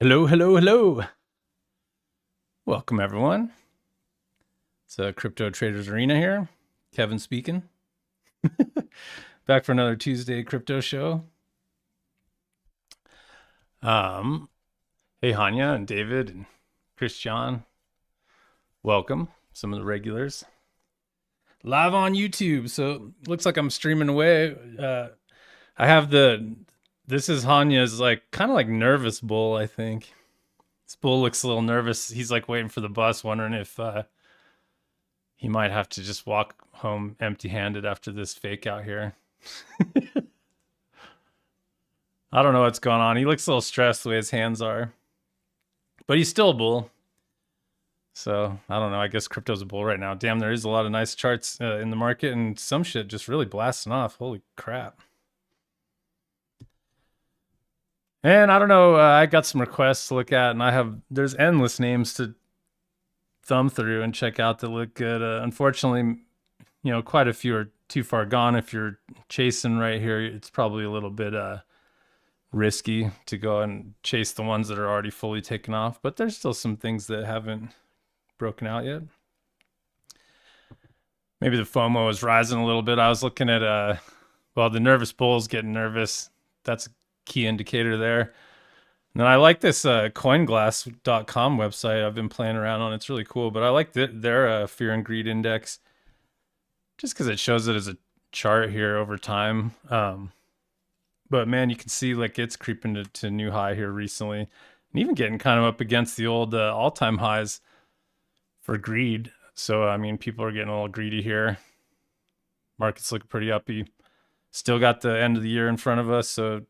Hello, hello, hello. Welcome, everyone. It's Crypto Traders Arena here. Kevin speaking. Back for another Tuesday crypto show. Hey, Hanya and David and Christian. Welcome, some of the regulars. Live on YouTube. So looks like I'm streaming away. I have this is Hanya's kind of like nervous bull, I think. This bull looks a little nervous. He's like waiting for the bus, wondering if he might have to just walk home empty-handed after this fake out here. I don't know what's going on. He looks a little stressed the way his hands are. But he's still a bull. So, I don't know. I guess crypto's a bull right now. Damn, there is a lot of nice charts in the market, and some shit just really blasting off. Holy crap. And I don't know. I got some requests to look at, and there's endless names to thumb through and check out that look good. Unfortunately, quite a few are too far gone. If you're chasing right here, it's probably a little bit risky to go and chase the ones that are already fully taken off, but there's still some things that haven't broken out yet. Maybe the FOMO is rising a little bit. I was looking at the nervous bull's getting nervous. That's a key indicator there. And then I like this coinglass.com website I've been playing around on. It's really cool, but I like their fear and greed index just because it shows it as a chart here over time. But man, you can see like it's creeping to new high here recently, and even getting kind of up against the old all-time highs for greed. So I mean, people are getting a little greedy here. Market's looking pretty uppy. Still got the end of the year in front of us, so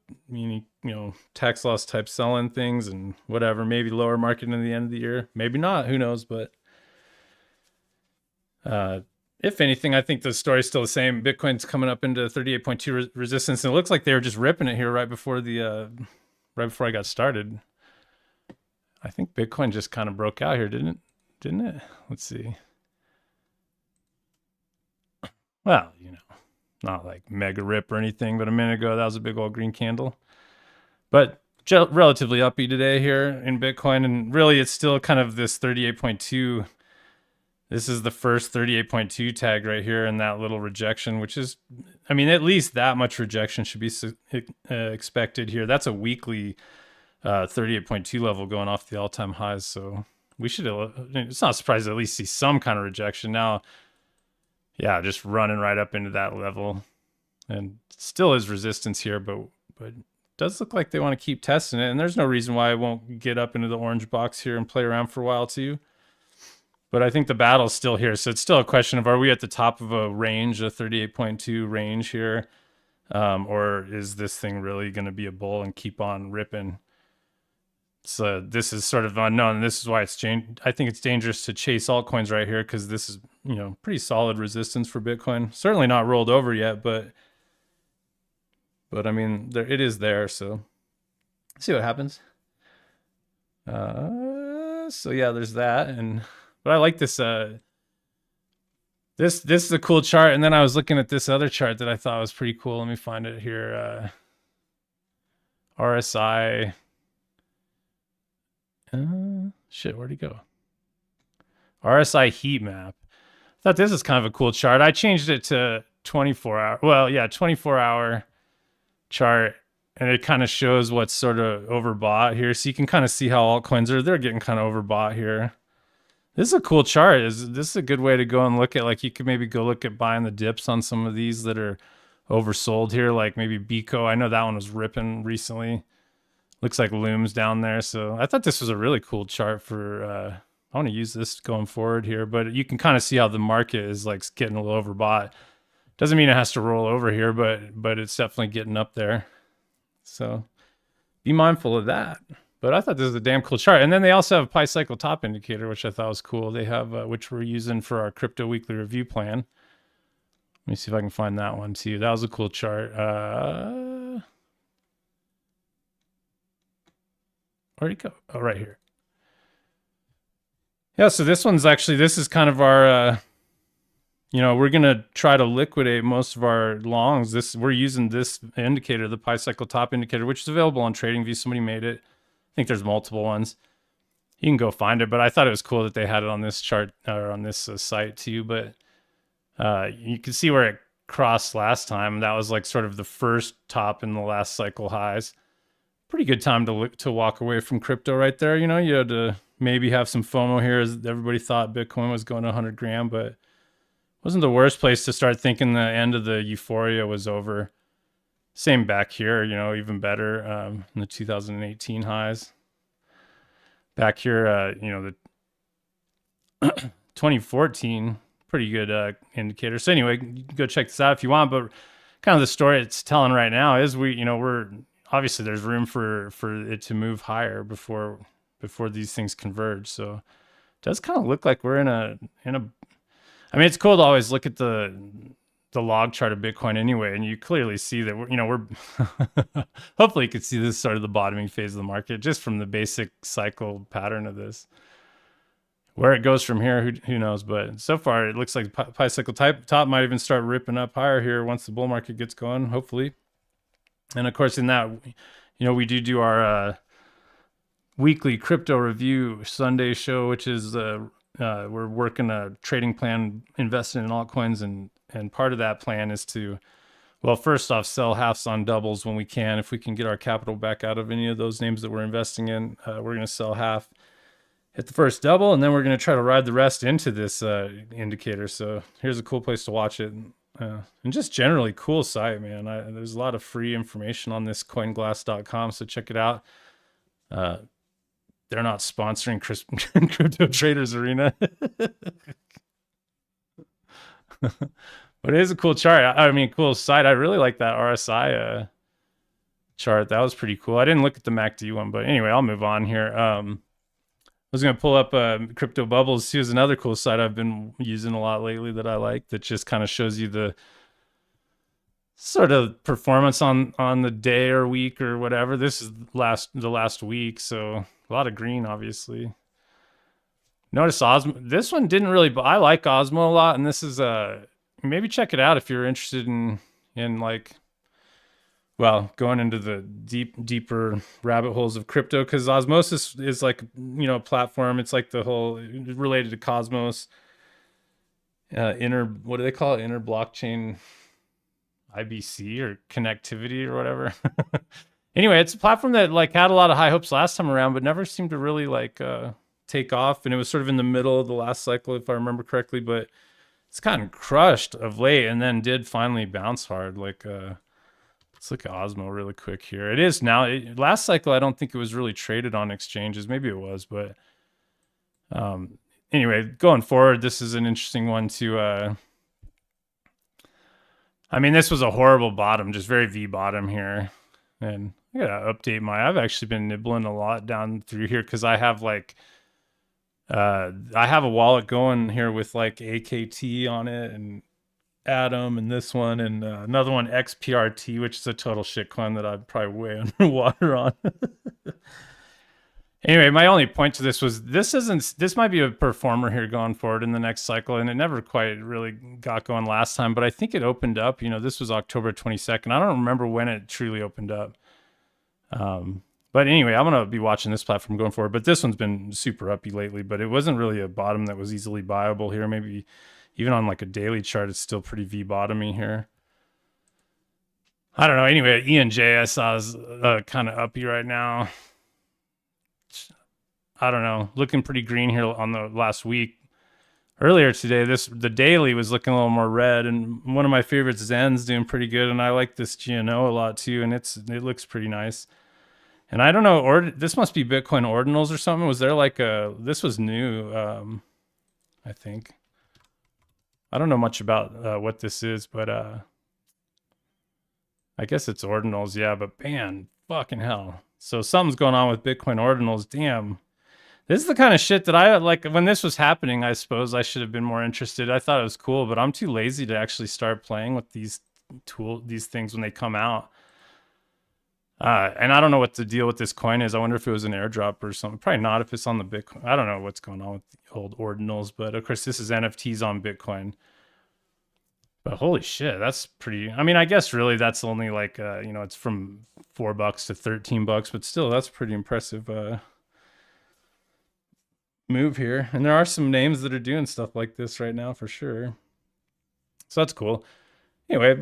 tax loss type selling things and whatever. Maybe lower market in the end of the year, maybe not. Who knows? But if anything, I think the story's still the same. Bitcoin's coming up into 38.2 resistance, and it looks like they were just ripping it here right before I got started. I think Bitcoin just kind of broke out here, didn't it? Let's see. Well, not like mega rip or anything, but a minute ago that was a big old green candle. But relatively uppy today here in Bitcoin, and really it's still kind of this 38.2. This is the first 38.2 tag right here, and that little rejection, which is, I mean, at least that much rejection should be expected here. That's a weekly 38.2 level going off the all-time highs, so we should, it's not surprising to at least see some kind of rejection. Now, yeah, just running right up into that level, and still is resistance here, but it does look like they want to keep testing it, and there's no reason why it won't get up into the orange box here and play around for a while too. But I think the battle's still here. So it's still a question of, are we at the top of a range, a 38.2 range here? Or is this thing really going to be a bull and keep on ripping? So this is sort of unknown. This is why it's changed. I think it's dangerous to chase altcoins right here, because this is, pretty solid resistance for Bitcoin. Certainly not rolled over yet, but I mean, it is there. So let's see what happens. So yeah, there's that. But I like this. This is a cool chart. And then I was looking at this other chart that I thought was pretty cool. Let me find it here. RSI. Shit, where'd he go? RSI heat map. I thought this is kind of a cool chart. I changed it to 24 hour. Well, yeah, 24 hour chart. And it kind of shows what's sort of overbought here. So you can kind of see how altcoins they're getting kind of overbought here. This is a cool chart. This is a good way to go and look at, like, you could maybe go look at buying the dips on some of these that are oversold here, like maybe Bico. I know that one was ripping recently. Looks like Loom's down there. So I thought this was a really cool chart for, I want to use this going forward here, but you can kind of see how the market is like getting a little overbought. Doesn't mean it has to roll over here, but it's definitely getting up there. So be mindful of that. But I thought this was a damn cool chart. And then they also have a Pi Cycle Top Indicator, which I thought was cool. They have, which we're using for our Crypto Weekly Review plan. Let me see if I can find that one too. That was a cool chart. Where'd it go? Oh, right here. Yeah, so this is kind of our, we're going to try to liquidate most of our longs. We're using this indicator, the Pi Cycle Top Indicator, which is available on TradingView. Somebody made it. think there's multiple ones. You can go find it, but I thought it was cool that they had it on this chart or on this site too. But you can see where it crossed last time. That was like sort of the first top in the last cycle highs. Pretty good time to walk away from crypto right there. You know, you had to maybe have some FOMO here, as everybody thought Bitcoin was going to 100 grand, but wasn't the worst place to start thinking the end of the euphoria was over. Same back here, you know, even better in the 2018 highs. Back here, you know, the 2014, pretty good indicator. So anyway, you can go check this out if you want. But kind of the story it's telling right now is we're obviously there's room for it to move higher before these things converge. So it does kind of look like we're in a. I mean, it's cool to always look at the log chart of Bitcoin anyway, and you clearly see that we're hopefully you could see this sort of the bottoming phase of the market just from the basic cycle pattern of this. Where it goes from here, who knows? But so far, it looks like Pi cycle top might even start ripping up higher here once the bull market gets going, hopefully. And of course, in that, we do our weekly crypto review Sunday show, which is we're working a trading plan, investing in altcoins, and part of that plan is to, well, first off, sell halves on doubles when we can. If we can get our capital back out of any of those names that we're investing in, we're going to sell half, hit the first double, and then we're going to try to ride the rest into this indicator. So here's a cool place to watch it. And just generally cool site, man. There's a lot of free information on this coinglass.com, so check it out. They're not sponsoring Crypto Traders Arena. But it is a cool chart. I mean, cool site. I really like that RSI chart. That was pretty cool. I didn't look at the MACD one, but anyway, I'll move on here. I was going to pull up Crypto Bubbles. Here's another cool site I've been using a lot lately that I like, that just kind of shows you the sort of performance on the day or week or whatever. This is the last week, so a lot of green, obviously. Notice Osmo. This one didn't really, but I like Osmo a lot, and this is maybe check it out if you're interested in like, well, going into the deeper rabbit holes of crypto, because Osmosis is like, a platform. It's like the whole related to Cosmos, what do they call it? Inter blockchain IBC or connectivity or whatever. Anyway, it's a platform that like had a lot of high hopes last time around, but never seemed to really like take off. And it was sort of in the middle of the last cycle, if I remember correctly, but it's gotten crushed of late and then did finally bounce hard. Like, let's look at Osmo really quick here. It is now. Last cycle, I don't think it was really traded on exchanges. Maybe it was, but anyway, going forward, this is an interesting one to. I mean, this was a horrible bottom, just very V bottom here, and I gotta update I've actually been nibbling a lot down through here because I have like. I have a wallet going here with like AKT on it and Atom and this one and another one XPRT, which is a total shitcoin that I'm probably way underwater on. Anyway, my only point to this was this might be a performer here going forward in the next cycle, and it never quite really got going last time, but I think it opened up. This was October 22nd. I don't remember when it truly opened up. But anyway, I'm going to be watching this platform going forward. But this one's been super uppy lately, but it wasn't really a bottom that was easily buyable here. Maybe even on like a daily chart, it's still pretty V-bottomy here. I don't know. Anyway, ENJ I saw is kind of uppy right now. I don't know. Looking pretty green here on the last week. Earlier today, the daily was looking a little more red, and one of my favorites, Zen's, doing pretty good, and I like this GNO a lot too, and it looks pretty nice. And I don't know, this must be Bitcoin ordinals or something. Was there like this was new, I think. I don't know much about what this is, but I guess it's ordinals, yeah, but man, fucking hell. So something's going on with Bitcoin ordinals, damn. This is the kind of shit that I like. When this was happening, I suppose I should have been more interested. I thought it was cool, but I'm too lazy to actually start playing with these things when they come out. And I don't know what the deal with this coin is. I wonder if it was an airdrop or something. Probably not if it's on the Bitcoin. I don't know what's going on with the old ordinals, but of course this is NFTs on Bitcoin. But holy shit, that's pretty. I mean, I guess really that's only like it's from $4 to $13, but still, that's pretty impressive move here. And there are some names that are doing stuff like this right now for sure. So that's cool. Anyway,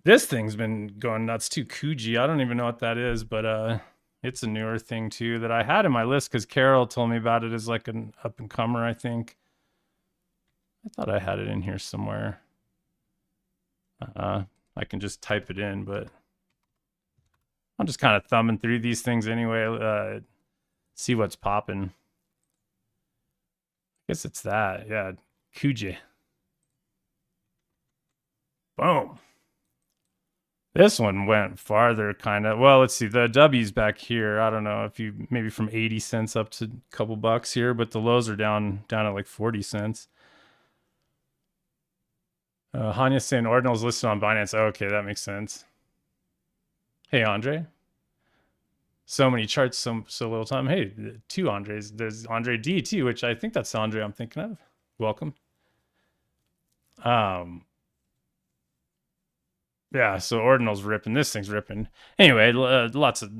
this thing's been going nuts too. Kuji, I don't even know what that is, but it's a newer thing too that I had in my list because Carol told me about it as like an up and comer. I think I thought I had it in here somewhere. I can just type it in, but I'm just kind of thumbing through these things anyway. See what's popping. I guess it's that. Yeah, Kuji. Boom. This one went farther, kind of. Well, let's see. The W's back here. I don't know if you maybe from 80 cents up to a couple bucks here, but the lows are down at like 40 cents. Hanya saying Ordinal's listed on Binance. Oh, okay, that makes sense. Hey, Andre. So many charts, so little time. Hey, two Andres. There's Andre D too, which I think that's the Andre I'm thinking of. Welcome. Yeah, so Ordinal's ripping. This thing's ripping. Anyway, lots of,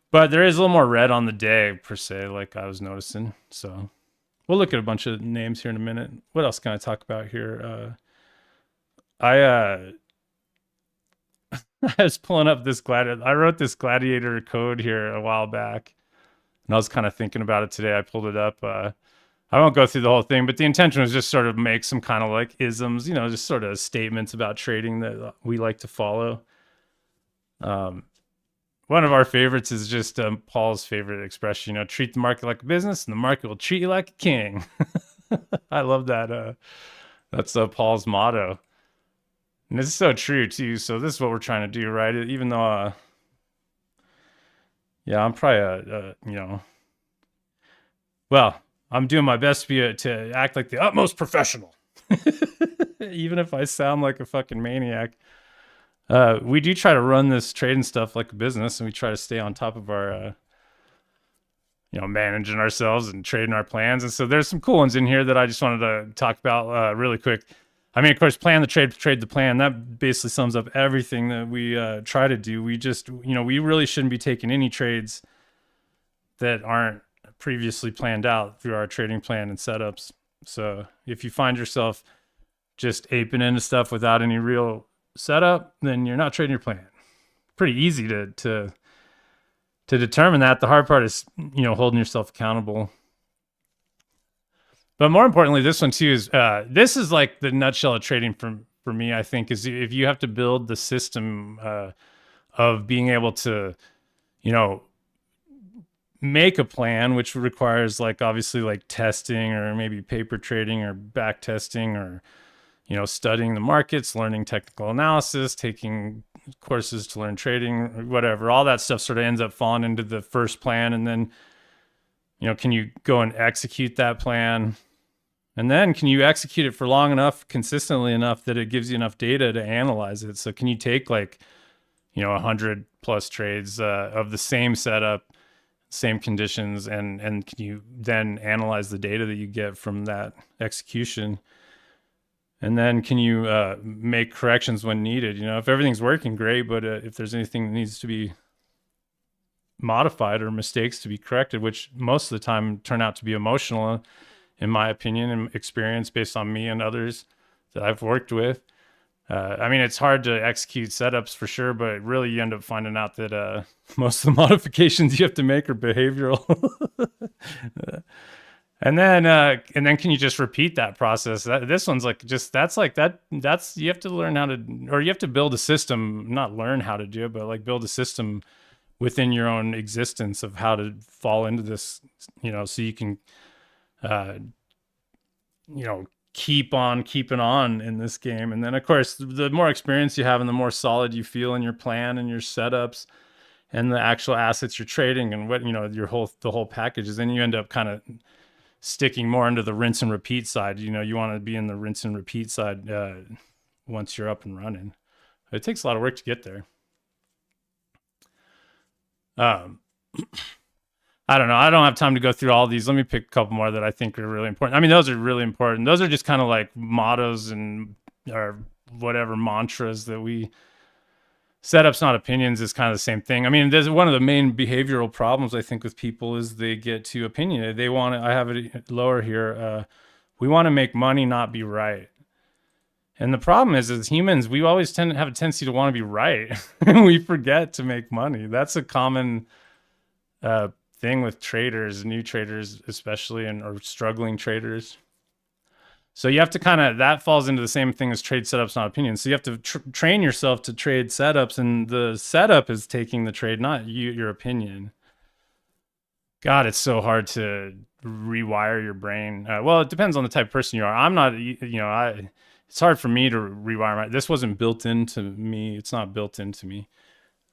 but there is a little more red on the day, per se, like I was noticing. So we'll look at a bunch of names here in a minute. What else can I talk about here? I was pulling up this gladiator. I wrote this gladiator code here a while back, and I was kind of thinking about it today. I pulled it up. I won't go through the whole thing, but the intention was just sort of make some kind of like isms, just sort of statements about trading that we like to follow. One of our favorites is just Paul's favorite expression, treat the market like a business and the market will treat you like a king. I love that. That's Paul's motto. And it's so true too. So this is what we're trying to do, right? Even though, yeah, I'm probably, well, I'm doing my best to act like the utmost professional, even if I sound like a fucking maniac. We do try to run this trading stuff like a business, and we try to stay on top of our, managing ourselves and trading our plans. And so there's some cool ones in here that I just wanted to talk about really quick. I mean, of course, plan the trade, trade the plan. That basically sums up everything that we try to do. We just, we really shouldn't be taking any trades that aren't previously planned out through our trading plan and setups. So if you find yourself just aping into stuff without any real setup, then you're not trading your plan. Pretty easy to determine that. The hard part is, holding yourself accountable. But more importantly, this one too is this is like the nutshell of trading for me, I think, is if you have to build the system of being able to, make a plan, which requires like obviously like testing or maybe paper trading or back testing or, studying the markets, learning technical analysis, taking courses to learn trading, whatever. All that stuff sort of ends up falling into the first plan. And then, can you go and execute that plan? And then can you execute it for long enough, consistently enough that it gives you enough data to analyze it? So can you take like, 100 plus trades of the same setup, same conditions, and can you then analyze the data that you get from that execution? And then can you make corrections when needed? If everything's working, great, but if there's anything that needs to be modified or mistakes to be corrected, which most of the time turn out to be emotional, in my opinion and experience based on me and others that I've worked with. I mean, it's hard to execute setups for sure, but really you end up finding out that most of the modifications you have to make are behavioral. And then can you just repeat that process? This one's like that's you have to learn how to, or you have to build a system, not learn how to do it, but like build a system within your own existence of how to fall into this, so you can, keep on keeping on in this game. And then of course, the more experience you have and the more solid you feel in your plan and your setups and the actual assets you're trading and what, the whole package is, then you end up kind of sticking more into the rinse and repeat side. You want to be in the rinse and repeat side once you're up and running. It takes a lot of work to get there. I don't know. I don't have time to go through all these. Let me pick a couple more that I think are really important. I mean, those are really important. Those are just kind of like mottos and our whatever mantras that we setups not opinions is kind of the same thing. I mean, there's one of the main behavioral problems I think with people is they get too opinionated. They want to, I have it lower here. We want to make money, not be right. And the problem is, as humans, we always tend to have a tendency to want to be right, and we forget to make money. That's a common thing with traders, new traders especially, and or struggling traders. So you have to kind of, that falls into the same thing as trade setups, not opinions. So you have to train yourself to trade setups, and the setup is taking the trade, not you, your opinion. God, it's so hard to rewire your brain. Well, it depends on the type of person you are. I'm not, it's hard for me to rewire my, this wasn't built into me. It's not built into me.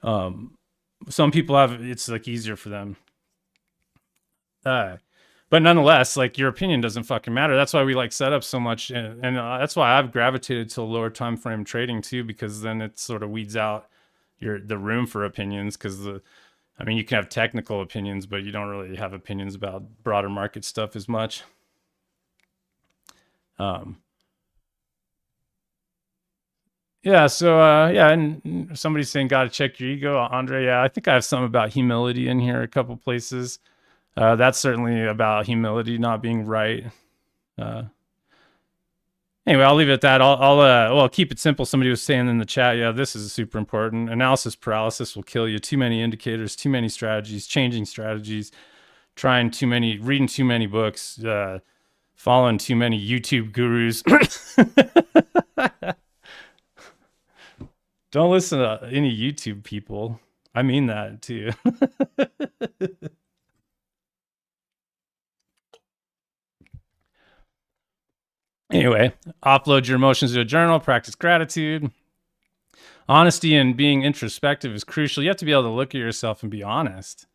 Some people have, it's like easier for them. But nonetheless, like your opinion doesn't fucking matter. That's why we like setups so much, and that's why I've gravitated to lower time frame trading too, because then it sort of weeds out the room for opinions. Because I mean, you can have technical opinions, but you don't really have opinions about broader market stuff as much. Yeah. So yeah, and somebody's saying, "Got to check your ego," Andre. Yeah, I think I have some about humility in here, a couple places. That's certainly about humility, not being right. Anyway, I'll leave it at that. I'll keep it simple. Somebody was saying in the chat, yeah, this is super important. Analysis paralysis will kill you. Too many indicators, too many strategies, changing strategies, reading too many books, following too many YouTube gurus. Don't listen to any YouTube people. I mean that too. Anyway, offload your emotions to a journal, practice gratitude. Honesty and being introspective is crucial. You have to be able to look at yourself and be honest.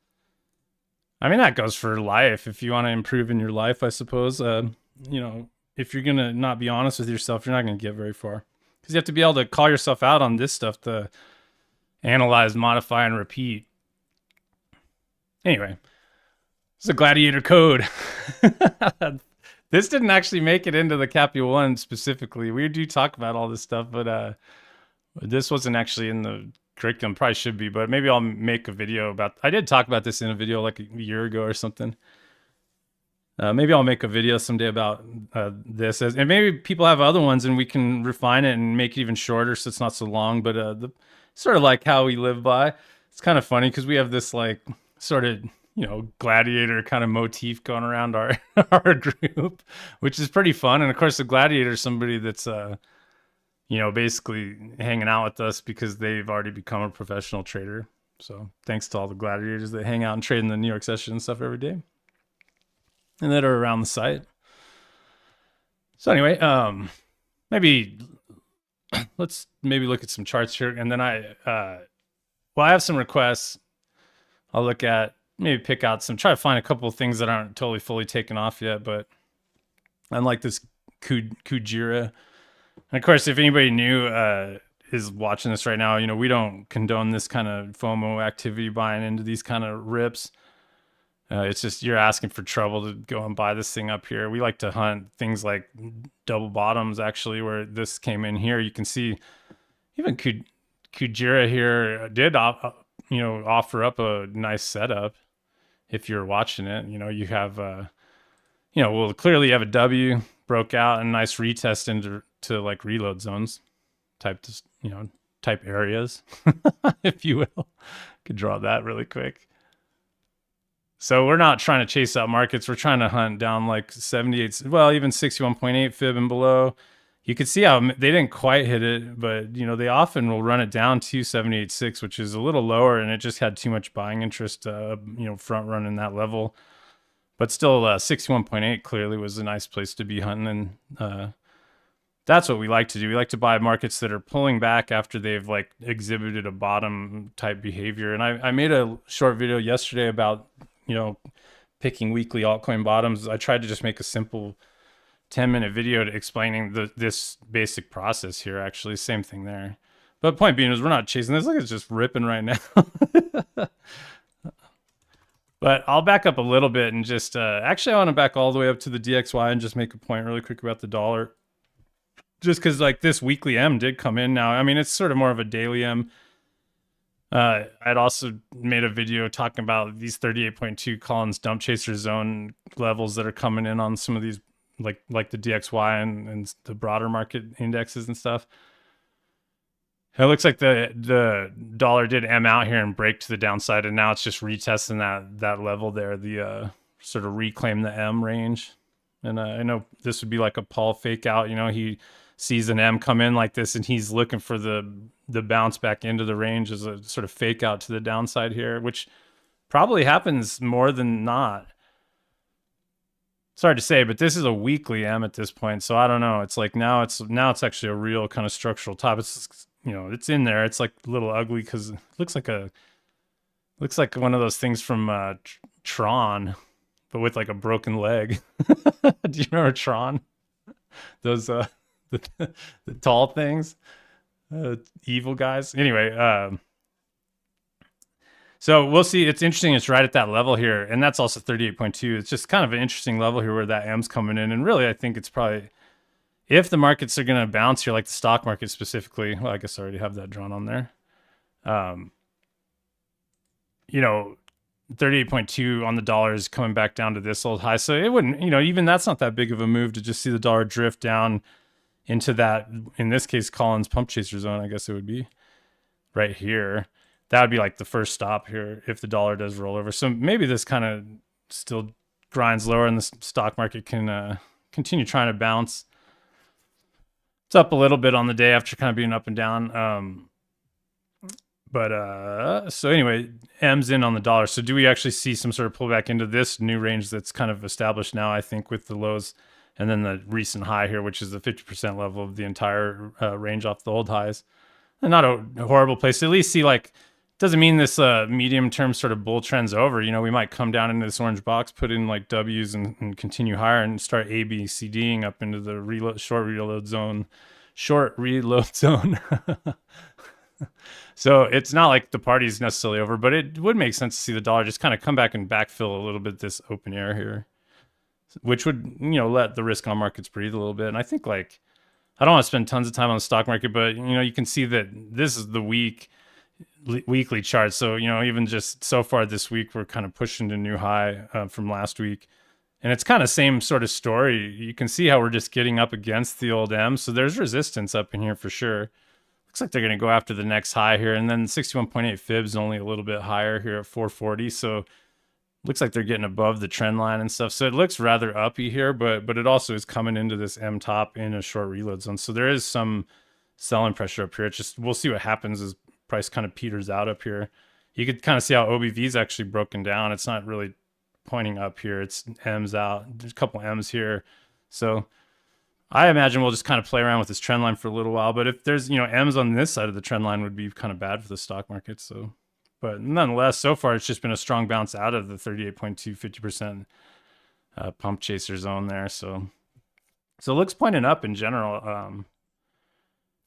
I mean, that goes for life. If you want to improve in your life, I suppose, if you're going to not be honest with yourself, you're not going to get very far. Because you have to be able to call yourself out on this stuff to analyze, modify, and repeat. Anyway, it's a gladiator code. This didn't actually make it into the Capua 1 specifically. We do talk about all this stuff, but this wasn't actually in the curriculum. Probably should be, but maybe I'll make a video about, I did talk about this in a video like a year ago or something. Maybe I'll make a video someday about this, and maybe people have other ones and we can refine it and make it even shorter so it's not so long, but sort of like how we live by. It's kind of funny because we have this like sort of, gladiator kind of motif going around our our group, which is pretty fun. And of course, the gladiator is somebody that's basically hanging out with us because they've already become a professional trader. So thanks to all the gladiators that hang out and trade in the New York session and stuff every day, and that are around the site. So anyway, maybe let's look at some charts here, and then I have some requests. I'll look at, maybe pick out some, try to find a couple of things that aren't totally fully taken off yet, but unlike this Kujira. And of course, if anybody new is watching this right now, we don't condone this kind of FOMO activity, buying into these kind of rips. It's just, you're asking for trouble to go and buy this thing up here. We like to hunt things like double bottoms, actually, where this came in here. You can see even Kujira here did offer up a nice setup. If you're watching it, you have, clearly you have a W, broke out, and nice retest into like reload zones type areas, if you will. Could draw that really quick. So we're not trying to chase out markets. We're trying to hunt down like 78, well, even 61.8 fib and below. You could see how they didn't quite hit it, but they often will run it down to 78.6, which is a little lower, and it just had too much buying interest, front running that level. But still, 61.8 clearly was a nice place to be hunting, and that's what we like to do. We like to buy markets that are pulling back after they've like exhibited a bottom type behavior. And I made a short video yesterday about picking weekly altcoin bottoms. I tried to just make a simple 10-minute video to explaining this basic process here. Actually, same thing there. But point being is, we're not chasing this. Look, it's just ripping right now. But I'll back up a little bit and just actually I want to back all the way up to the DXY and just make a point really quick about the dollar. just because like this weekly M did come in now. I mean, it's sort of more of a daily M. I'd also made a video talking about these 38.2 Collins dump chaser zone levels that are coming in on some of these, like the DXY and the broader market indexes and stuff. It looks like the dollar did M out here and break to the downside, and now it's just retesting that level there, the sort of reclaim the M range. And I know this would be like a Paul fake out. You know, he sees an M come in like this, and he's looking for the bounce back into the range as a sort of fake out to the downside here, which probably happens more than not. It's hard to say, but this is a weekly M at this point, so I don't know. It's like now it's actually a real kind of structural top. It's, you know, it's in there. It's like a little ugly because it looks like one of those things from Tron, but with like a broken leg. Do you remember Tron? Those the tall things, evil guys. Anyway, so we'll see. It's interesting. It's right at that level here, and that's also 38.2. It's just kind of an interesting level here where that M's coming in, and really, I think it's probably, if the markets are going to bounce here, like the stock market specifically. Well, I guess I already have that drawn on there. You know, 38.2 on the dollar is coming back down to this old high. So it wouldn't, you know, even that's not that big of a move to just see the dollar drift down into that, in this case, Collins pump chaser zone, I guess it would be right here. That would be like the first stop here if the dollar does roll over. So maybe this kind of still grinds lower and the stock market can continue trying to bounce. It's up a little bit on the day after kind of being up and down. So anyway, M's in on the dollar. So do we actually see some sort of pullback into this new range that's kind of established now, I think, with the lows and then the recent high here, which is the 50% level of the entire range off the old highs? And not a horrible place to at least see, like, doesn't mean this medium term sort of bull trend's over. You know, we might come down into this orange box, put in like W's and continue higher and start A, B, C, D'ing up into the short reload zone. So it's not like the party's necessarily over, but it would make sense to see the dollar just kind of come back and backfill a little bit this open air here, which would, you know, let the risk on markets breathe a little bit. And I think, like, I don't want to spend tons of time on the stock market, but, you know, you can see that this is the weekly chart. So, you know, even just so far this week, we're kind of pushing to new high from last week. And it's kind of same sort of story. You can see how we're just getting up against the old M. So there's resistance up in here for sure. Looks like they're going to go after the next high here. And then 61.8 fibs only a little bit higher here at 440. So looks like they're getting above the trend line and stuff. So it looks rather uppy here, but it also is coming into this M top in a short reload zone. So there is some selling pressure up here. It's just, we'll see what happens as price kind of peters out up here. You could kind of see how OBV is actually broken down. It's not really pointing up here. It's M's out. There's a couple M's here. So I imagine we'll just kind of play around with this trend line for a little while. But if there's, you know, M's on this side of the trend line would be kind of bad for the stock market. So, but nonetheless, so far it's just been a strong bounce out of the 38.2, 50% pump chaser zone there. So it looks pointing up in general,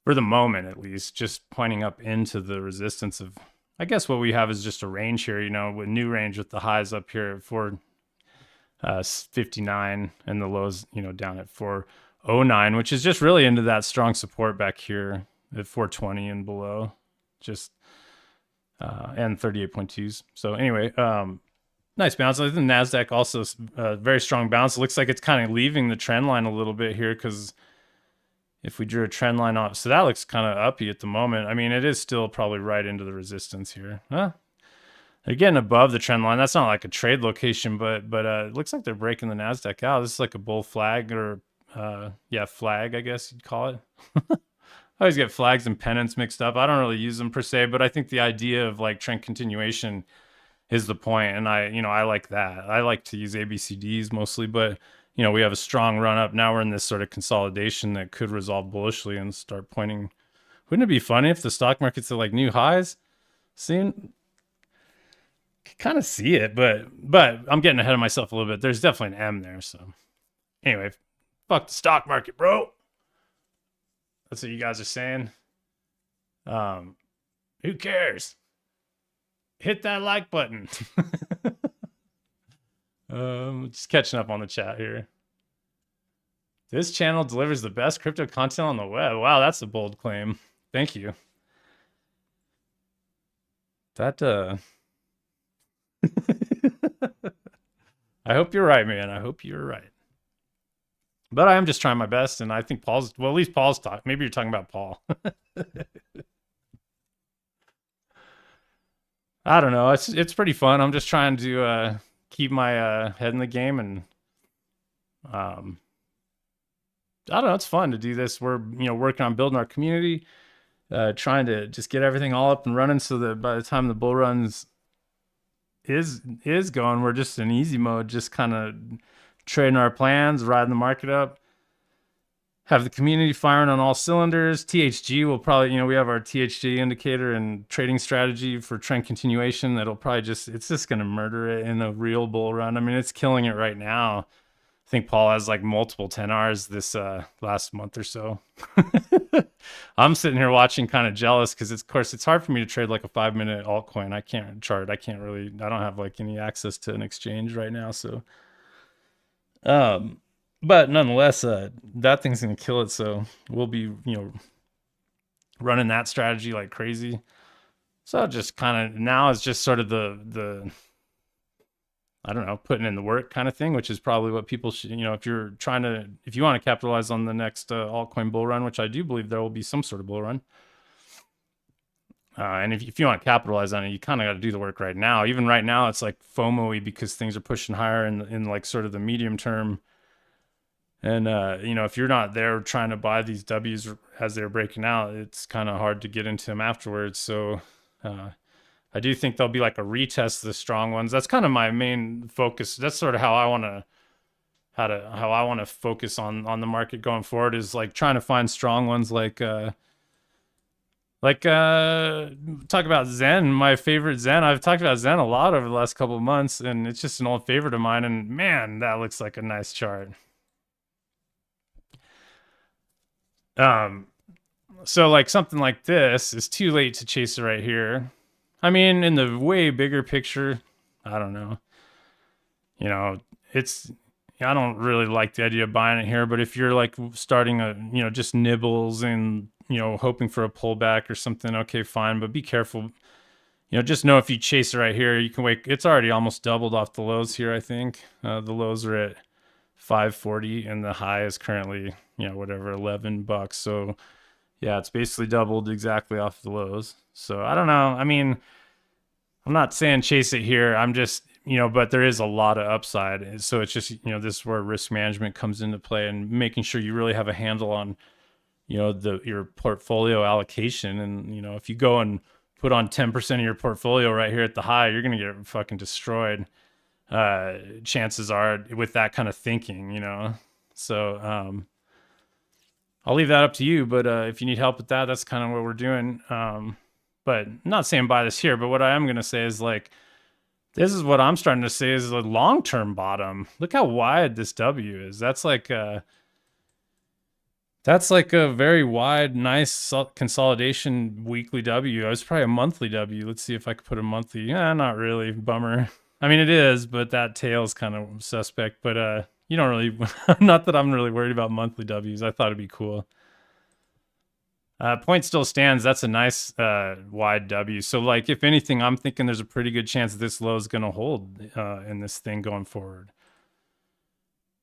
for the moment at least, just pointing up into the resistance of, I guess what we have is just a range here, you know, with new range with the highs up here at 459 and the lows, you know, down at 409, which is just really into that strong support back here at 420 and below, just and 38.2s. So anyway, nice bounce. I think the NASDAQ also very strong bounce. It looks like it's kind of leaving the trend line a little bit here, because if we drew a trend line off, so that looks kind of uppy at the moment. I mean, it is still probably right into the resistance here. They're getting above the trend line. That's not like a trade location, but it looks like they're breaking the NASDAQ out. This is like a bull flag, or flag, I guess you'd call it. I always get flags and pennants mixed up. I don't really use them per se, but I think the idea of like trend continuation is the point. And I like that. I like to use ABCDs mostly, but you know, we have a strong run up. Now we're in this sort of consolidation that could resolve bullishly and start pointing. Wouldn't it be funny if the stock market's at like new highs? Kind of see it, but I'm getting ahead of myself a little bit. There's definitely an M there. So anyway, fuck the stock market, bro. That's what you guys are saying. Who cares? Hit that like button. Just catching up on the chat here. This channel delivers the best crypto content on the web. Wow, that's a bold claim. Thank you. That I hope you're right, man. I hope you're right. But I am just trying my best, and I think Paul's well, at least Paul's talking. Maybe you're talking about Paul. I don't know. It's pretty fun. I'm just trying to keep my head in the game, and um, I don't know. It's fun to do this. We're working on building our community, trying to just get everything all up and running, so that by the time the bull runs is going, we're just in easy mode, just kind of trading our plans, riding the market up. Have the community firing on all cylinders. THG will probably, we have our THG indicator and trading strategy for trend continuation. That'll probably it's just going to murder it in a real bull run. I mean, it's killing it right now. I think Paul has like multiple 10Rs this last month or so. I'm sitting here watching kind of jealous because of course it's hard for me to trade like a 5-minute altcoin. I can't chart. I don't have like any access to an exchange right now. So, but nonetheless, that thing's gonna kill it. So we'll be, running that strategy like crazy. So just kind of now is just sort of the I don't know, putting in the work kind of thing, which is probably what people should, if you want to capitalize on the next altcoin bull run, which I do believe there will be some sort of bull run. And if you want to capitalize on it, you kind of got to do the work right now. Even right now, it's like FOMO-y because things are pushing higher in like sort of the medium term. And, if you're not there trying to buy these W's as they're breaking out, it's kind of hard to get into them afterwards. So I do think there'll be like a retest of the strong ones. That's kind of my main focus. That's sort of how I want to focus on the market going forward, is like trying to find strong ones talk about Zen, my favorite Zen. I've talked about Zen a lot over the last couple of months, and it's just an old favorite of mine. And man, that looks like a nice chart. So like something like this is too late to chase it right here. I mean, in the way bigger picture, I don't know. I don't really like the idea of buying it here, but if you're like starting just nibbles and, hoping for a pullback or something, okay, fine, but be careful. Just know if you chase it right here, you can wait. It's already almost doubled off the lows here, I think. The lows are at 540 and the high is currently, whatever, $11. So yeah, it's basically doubled exactly off the lows. So I don't know. I mean, I'm not saying chase it here. I'm just, but there is a lot of upside. So it's just, this is where risk management comes into play, and making sure you really have a handle on, your portfolio allocation. And, if you go and put on 10% of your portfolio right here at the high, you're going to get fucking destroyed. Chances are with that kind of thinking, So I'll leave that up to you. But if you need help with that, that's kind of what we're doing. But I'm not saying buy this here, but what I am going to say is like, this is what I'm starting to say is a long-term bottom. Look how wide this W is. That's like a very wide, nice consolidation weekly W. It was probably a monthly W. Let's see if I could put a monthly. Yeah, not really. Bummer. I mean, it is, but that tail is kind of suspect. But you don't really, not that I'm really worried about monthly W's. I thought it'd be cool. Point still stands. That's a nice wide W. So like, if anything, I'm thinking there's a pretty good chance this low is going to hold in this thing going forward.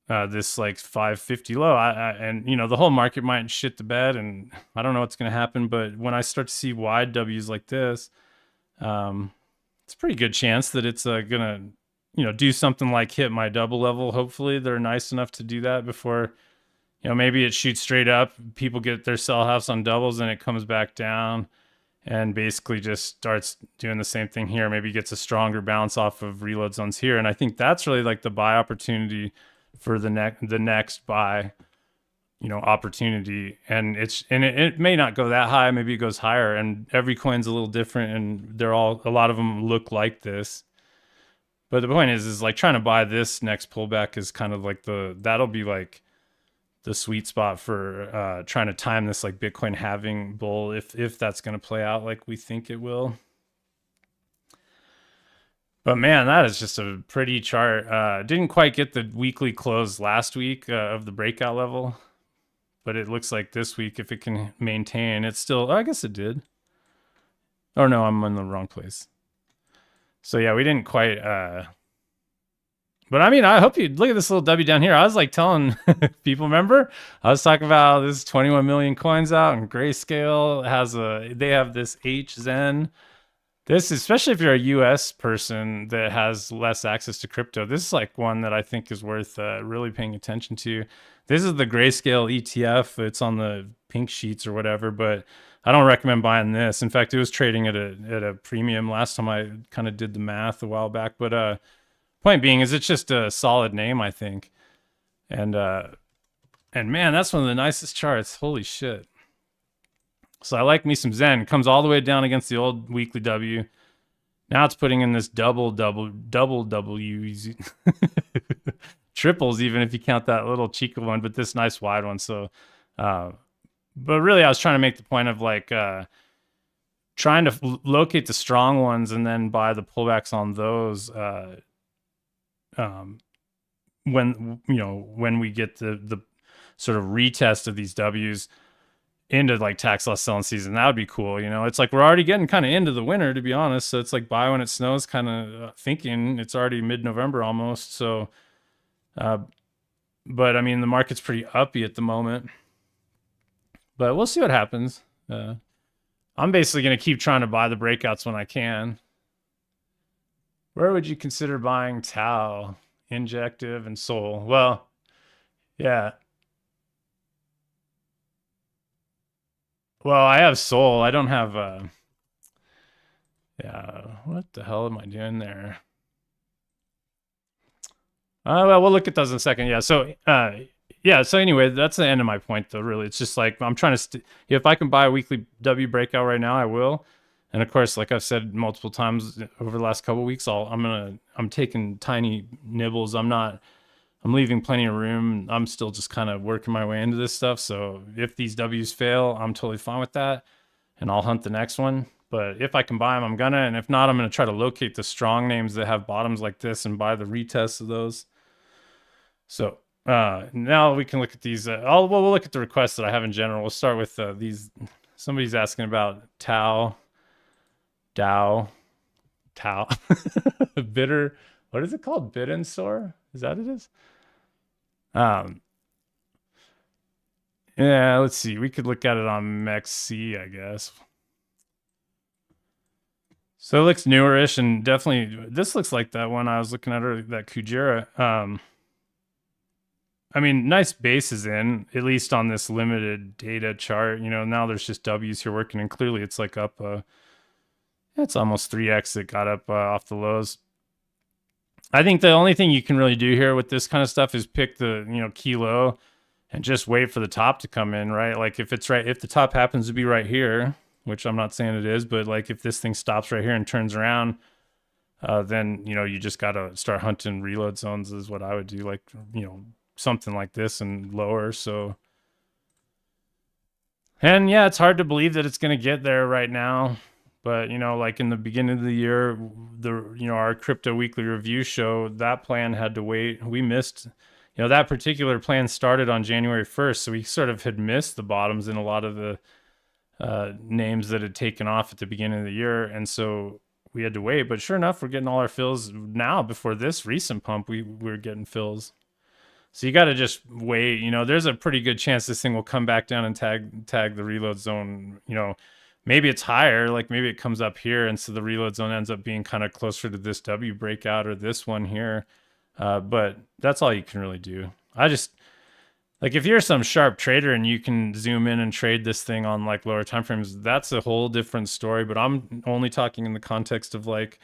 This like 550 low, and the whole market might shit the bed, and I don't know what's going to happen. But when I start to see wide W's like this, it's a pretty good chance that it's gonna do something like hit my double level. Hopefully they're nice enough to do that before, maybe it shoots straight up, people get their sell house on doubles, and it comes back down and basically just starts doing the same thing here. Maybe gets a stronger bounce off of reload zones here. And I think that's really like the buy opportunity for the next buy, opportunity. And it may not go that high. Maybe it goes higher, and every coin's a little different, and a lot of them look like this. But the point is like trying to buy this next pullback is kind of like that'll be like the sweet spot for trying to time this like Bitcoin halving bull, if that's going to play out like we think it will. But man, that is just a pretty chart. Didn't quite get the weekly close last week of the breakout level, but it looks like this week, if it can maintain, it's still, I guess it did. Oh no, I'm in the wrong place. So yeah, we didn't quite, but I mean, I hope you look at this little W down here. I was like telling people, remember? I was talking about this 21 million coins out, and Grayscale they have this HZen. This, especially if you're a US person that has less access to crypto, this is like one that I think is worth really paying attention to. This is the Grayscale ETF. It's on the pink sheets or whatever, but I don't recommend buying this. In fact, it was trading at a premium last time I kind of did the math a while back. But point being is it's just a solid name, I think. And man, that's one of the nicest charts. Holy shit. So I like me some Zen. Comes all the way down against the old weekly W. Now it's putting in this double W, triples even if you count that little Chica one, but this nice wide one. So, but really I was trying to make the point of like trying to locate the strong ones and then buy the pullbacks on those. When we get the sort of retest of these W's into like tax loss selling season, that would be cool. It's like we're already getting kind of into the winter, to be honest. So it's like buy when it snows, kind of thinking it's already mid-November almost. So, but I mean, the market's pretty uppy at the moment, but we'll see what happens. I'm basically going to keep trying to buy the breakouts when I can. Where would you consider buying Tau, Injective, and Sol? Well, yeah. Well, I have Sol. I don't have yeah, what the hell am I doing there? Well, we'll look at those in a second. Yeah, so anyway, that's the end of my point though, really. It's just like I'm trying to if I can buy a weekly W breakout right now, I will. And of course, like I've said multiple times over the last couple of weeks, I'm taking tiny nibbles. I'm leaving plenty of room. I'm still just kind of working my way into this stuff. So if these W's fail, I'm totally fine with that. And I'll hunt the next one. But if I can buy them, I'm gonna. And if not, I'm gonna try to locate the strong names that have bottoms like this and buy the retests of those. So now we can look at these. We'll look at the requests that I have in general. We'll start with these. Somebody's asking about Tau, Dow, Tau, bitter. What is it called? Bid and soar? Is that what it is? Yeah, let's see. We could look at it on MEXC, I guess. So it looks newerish, and definitely this looks like that one I was looking at earlier, that Kujira. I mean, nice bases in, at least on this limited data chart. Now there's just W's here working, and clearly it's like up. It's almost 3x. It got up off the lows. I think the only thing you can really do here with this kind of stuff is pick the key low and just wait for the top to come in, right? Like if the top happens to be right here, which I'm not saying it is, but like if this thing stops right here and turns around, then you just got to start hunting reload zones is what I would do, like something like this and lower. So, and yeah, it's hard to believe that it's going to get there right now. But like in the beginning of the year, our crypto weekly review show, that plan had to wait. We missed, that particular plan started on January 1st, so we sort of had missed the bottoms in a lot of the names that had taken off at the beginning of the year, and so we had to wait. But sure enough, we're getting all our fills now. Before this recent pump, we were getting fills. So you got to just wait. There's a pretty good chance this thing will come back down and tag the reload zone. Maybe it's higher, like maybe it comes up here, and so the reload zone ends up being kind of closer to this W breakout or this one here. But that's all you can really do. I just, like, if you're some sharp trader and you can zoom in and trade this thing on like lower time frames, that's a whole different story. But I'm only talking in the context of like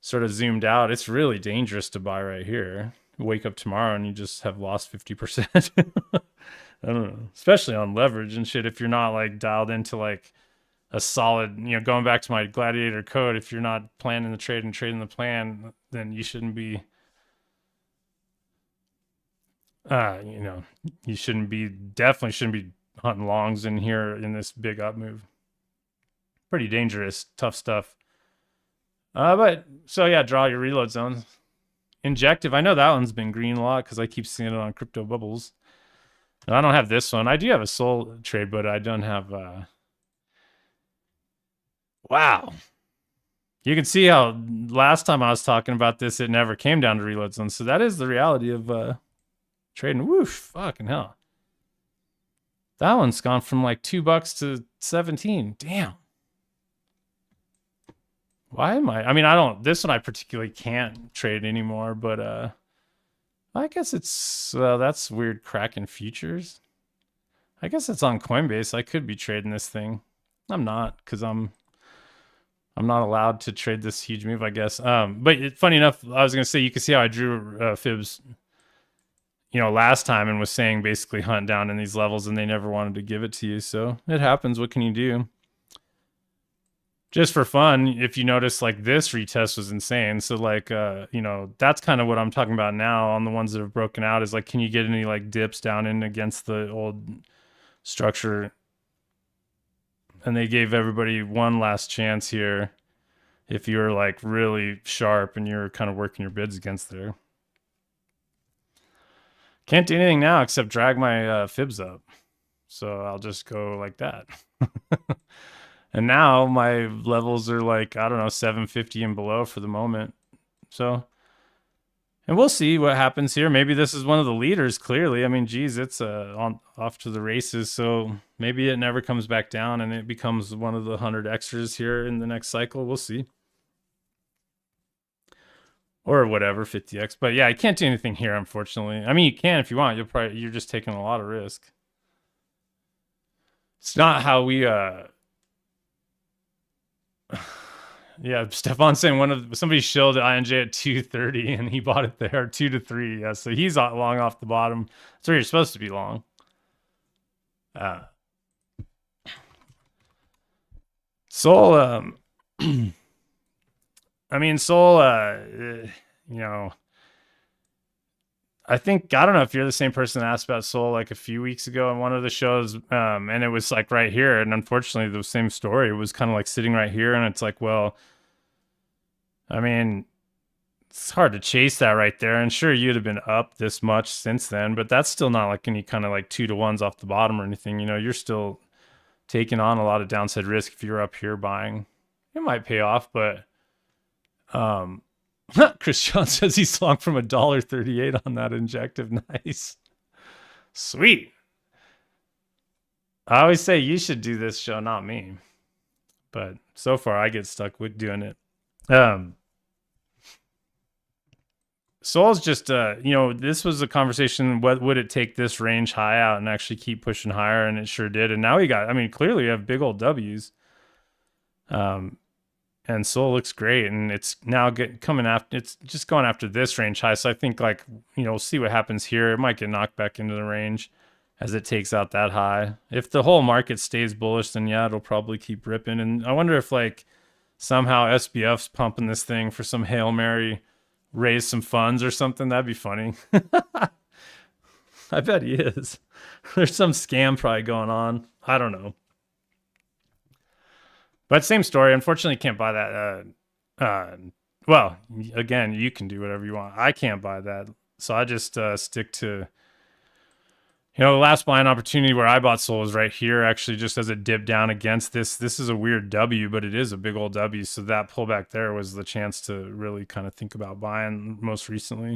sort of zoomed out. It's really dangerous to buy right here. Wake up tomorrow and you just have lost 50%. I don't know, especially on leverage and shit. If you're not like dialed into like a solid, going back to my gladiator code, if you're not planning the trade and trading the plan, then you shouldn't be, definitely shouldn't be hunting longs in here in this big up move. Pretty dangerous, tough stuff. But so yeah, draw your reload zones. Injective, I know that one's been green a lot because I keep seeing it on crypto bubbles. And I don't have this one. I do have a soul trade, but I don't have wow. You can see how last time I was talking about this, it never came down to reload zones. So that is the reality of trading. Woof, fucking hell. That one's gone from like $2 to 17. Damn. Why am I mean, I don't, this one I particularly can't trade anymore, but I guess it's, that's weird. Kraken futures. I guess it's on Coinbase. I could be trading this thing. I'm not, because I'm not allowed to trade this huge move, I guess. But funny enough, I was gonna say you can see how I drew fibs, last time and was saying basically hunt down in these levels, and they never wanted to give it to you. So it happens. What can you do? Just for fun, if you notice, like this retest was insane. So like, that's kind of what I'm talking about now on the ones that have broken out. Is like, can you get any like dips down in against the old structure? And they gave everybody one last chance here if you're like really sharp and you're kind of working your bids against there. Can't do anything now except drag my fibs up. So I'll just go like that. And now my levels are like, I don't know, 750 and below for the moment. So, and we'll see what happens here. Maybe this is one of the leaders, clearly. I mean, geez, it's off to the races. So maybe it never comes back down and it becomes one of the 100 extras here in the next cycle. We'll see. Or whatever, 50x. But yeah, I can't do anything here, unfortunately. I mean, you can if you want. You're just taking a lot of risk. It's not how we yeah, Stefan's saying somebody shilled INJ at 230 and he bought it there 2 to 3. Yeah, so he's long off the bottom. That's where you're supposed to be long. Soul, I mean, Soul, I think, I don't know if you're the same person that asked about Soul like a few weeks ago on one of the shows, and it was like right here. And unfortunately, the same story. It was kind of like sitting right here, and it's like, well, I mean, it's hard to chase that right there. And sure, you'd have been up this much since then, but that's still not like any kind of like 2 to 1s off the bottom or anything. You're still taking on a lot of downside risk if you're up here buying. It might pay off, but Chris John says he's long from $1.38 on that injective. Nice. Sweet. I always say you should do this show, not me. But so far I get stuck with doing it. Soul's just this was a conversation, what would it take this range high out and actually keep pushing higher, and it sure did. And now clearly we have big old W's. And Soul looks great, and it's now it's just going after this range high. So I think we'll see what happens here. It might get knocked back into the range as it takes out that high. If the whole market stays bullish, then yeah, it'll probably keep ripping. And I wonder if somehow SBF's pumping this thing for some Hail Mary, raise some funds or something. That'd be funny. I bet he is. There's some scam probably going on. I don't know. But same story. Unfortunately, can't buy that. Well, again, you can do whatever you want. I can't buy that. So I just stick to, the last buying opportunity where I bought Soul was right here, actually, just as it dipped down against this. This is a weird W, but it is a big old W. So that pullback there was the chance to really kind of think about buying most recently.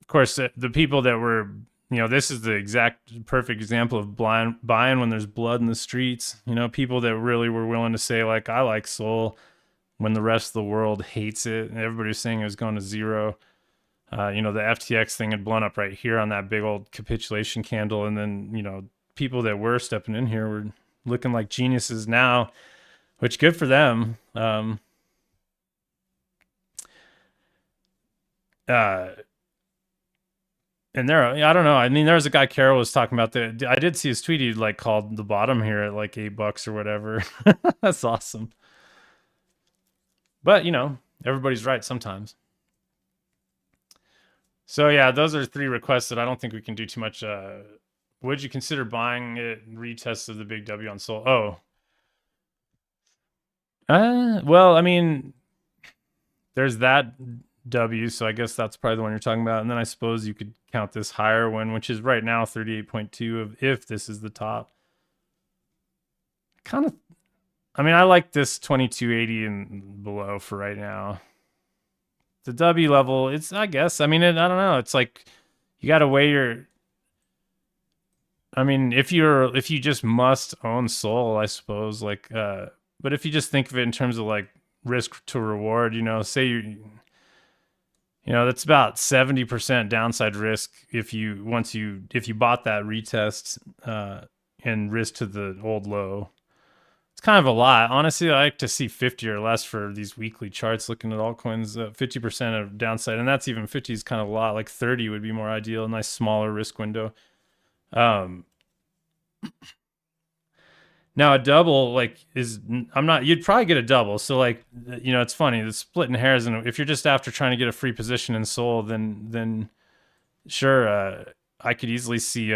Of course, the people that were, this is the exact perfect example of buying when there's blood in the streets. People that really were willing to say, like, I like Soul when the rest of the world hates it. And everybody's saying it was going to zero. The FTX thing had blown up right here on that big old capitulation candle. And then, people that were stepping in here were looking like geniuses now, which good for them. And there, I don't know. I mean, there was a guy Carol was talking about that. I did see his tweet. He called the bottom here at like $8 or whatever. That's awesome. But everybody's right sometimes. So yeah, those are 3 requests that I don't think we can do too much. Would you consider buying it? Retest of the big W on Soul. Oh, Well, I mean, there's that W, so I guess that's probably the one you're talking about. And then I suppose you could count this higher one, which is right now 38.2 of if this is the top. Kind of, I mean, I like this 2280 and below for right now. The W level, it's, I guess, I mean, I don't know. It's like you got to weigh your, I mean, if you just must own Soul, I suppose, like, but if you just think of it in terms of like risk to reward, say that's about 70% downside risk if you bought that retest and risk to the old low. It's kind of a lot. Honestly, I like to see 50 or less for these weekly charts looking at altcoins. 50% of downside, and that's even 50 is kind of a lot. Like 30 would be more ideal, a nice smaller risk window. Um, Now a double like is I'm not you'd probably get a double. So like it's funny, the splitting hairs, and if you're just after trying to get a free position in Soul, then sure, I could easily see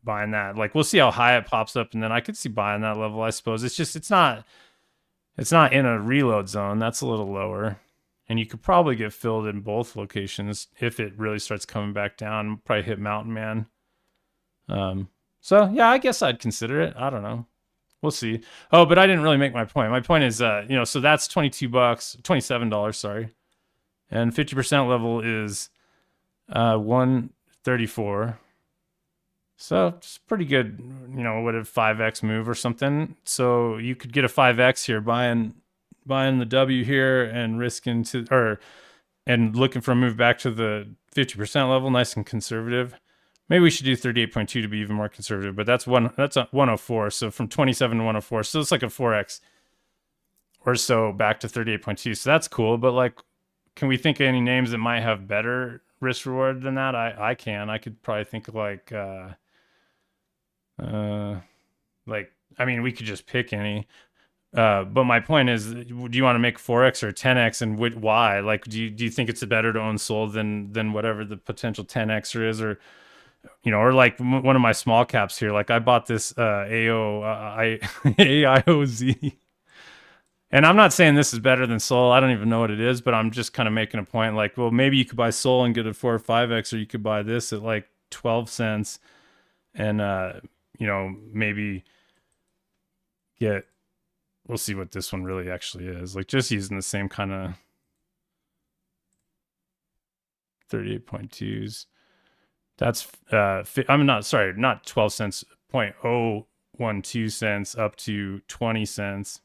buying that. Like we'll see how high it pops up, and then I could see buying that level, I suppose. It's just it's not in a reload zone. That's a little lower. And you could probably get filled in both locations if it really starts coming back down. Probably hit Mountain Man. So yeah, I guess I'd consider it. I don't know. We'll see. Oh, but I didn't really make my point. My point is, so that's $22, $27, sorry, and 50% level is 134. So it's pretty good. What a 5x move or something. So you could get a 5x here, buying the W here and risking and looking for a move back to the 50% level, nice and conservative. Maybe we should do 38.2 to be even more conservative, but that's a 104. So from 27 to 104. So it's like a 4x or so back to 38.2. So that's cool. But like, can we think of any names that might have better risk reward than that? I can. I could probably think of like I mean, we could just pick any. But my point is, do you want to make 4x or 10x, and why? Like, do you think it's better to own Soul than whatever the potential 10xer is, or or like one of my small caps here, like I bought this AIOZ. And I'm not saying this is better than Soul. I don't even know what it is, but I'm just kind of making a point like, well, maybe you could buy Soul and get a 4 or 5x, or you could buy this at like 12 cents and maybe we'll see what this one really actually is. Like just using the same kind of 38.2s. That's I'm not sorry, not 12 cents, 0.012 cents up to 20 cents.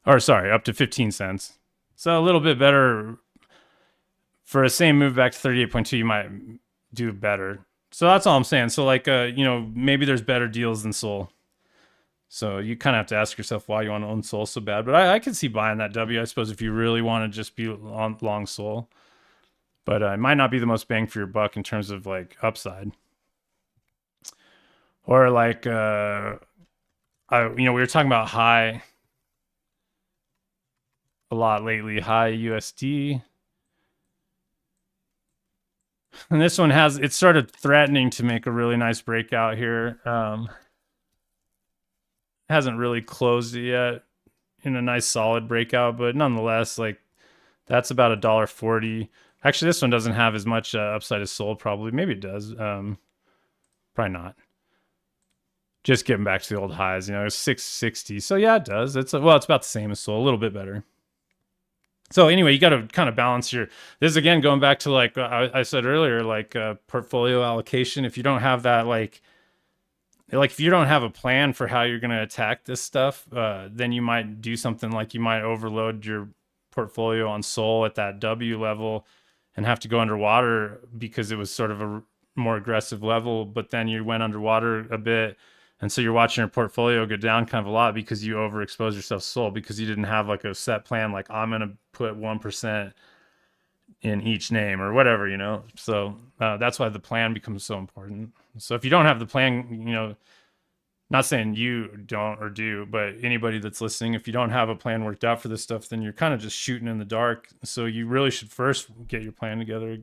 Or sorry, up to 15 cents. So a little bit better for a same move back to 38.2, you might do better. So that's all I'm saying. So like maybe there's better deals than Soul. So you kind of have to ask yourself why you want to own Soul so bad. But I could see buying that W, I suppose, if you really want to just be long Soul. But it might not be the most bang for your buck in terms of like upside. Or like, we were talking about high a lot lately, high USD. And this one it started threatening to make a really nice breakout here. Hasn't really closed it yet in a nice solid breakout, but nonetheless, like that's about $1.40. Actually, this one doesn't have as much upside as Soul, probably. Maybe it does. Probably not. Just getting back to the old highs, it's 660. So yeah, it does. It's about the same as Soul, a little bit better. So anyway, you got to kind of balance this is again going back to like I said earlier, like portfolio allocation. If you don't have that, like if you don't have a plan for how you're going to attack this stuff, then you might do something like you might overload your portfolio on Soul at that W level and have to go underwater because it was sort of a more aggressive level, but then you went underwater a bit. And so you're watching your portfolio go down kind of a lot because you overexposed yourself Soul because you didn't have like a set plan. Like I'm going to put 1% in each name or whatever, So that's why the plan becomes so important. So if you don't have the plan, not saying you don't or do, but anybody that's listening, if you don't have a plan worked out for this stuff, then you're kind of just shooting in the dark. So you really should first get your plan together.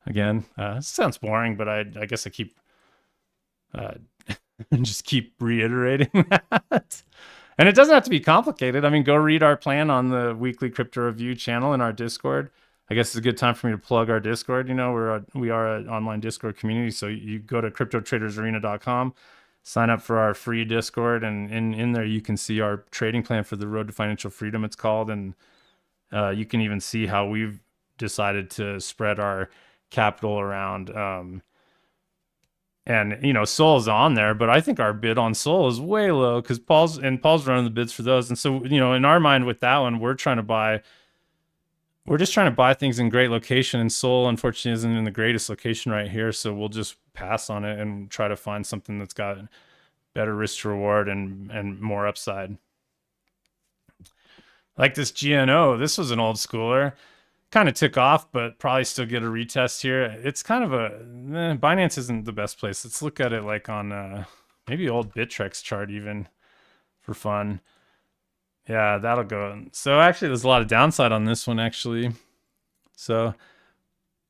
Again, it sounds boring, but I guess I keep just keep reiterating that. And it doesn't have to be complicated. I mean, go read our plan on the weekly crypto review channel in our Discord. I guess it's a good time for me to plug our Discord. You know, we are an online Discord community. So you go to cryptotradersarena.com, sign up for our free Discord, and in there you can see our trading plan for the road to financial freedom, it's called. And you can even see how we've decided to spread our capital around. And you know, Sol's on there, but I think our bid on Sol is way low because Paul's running the bids for those. And so, you know, in our mind with that one, we're just trying to buy things in great location, and Sol unfortunately isn't in the greatest location right here. So we'll just pass on it and try to find something that's got better risk to reward and more upside. Like this GNO, this was an old schooler. Kind of took off, but probably still get a retest here. It's kind of Binance isn't the best place. Let's look at it like on maybe old Bittrex chart even for fun. Yeah, that'll go. So actually there's a lot of downside on this one actually. So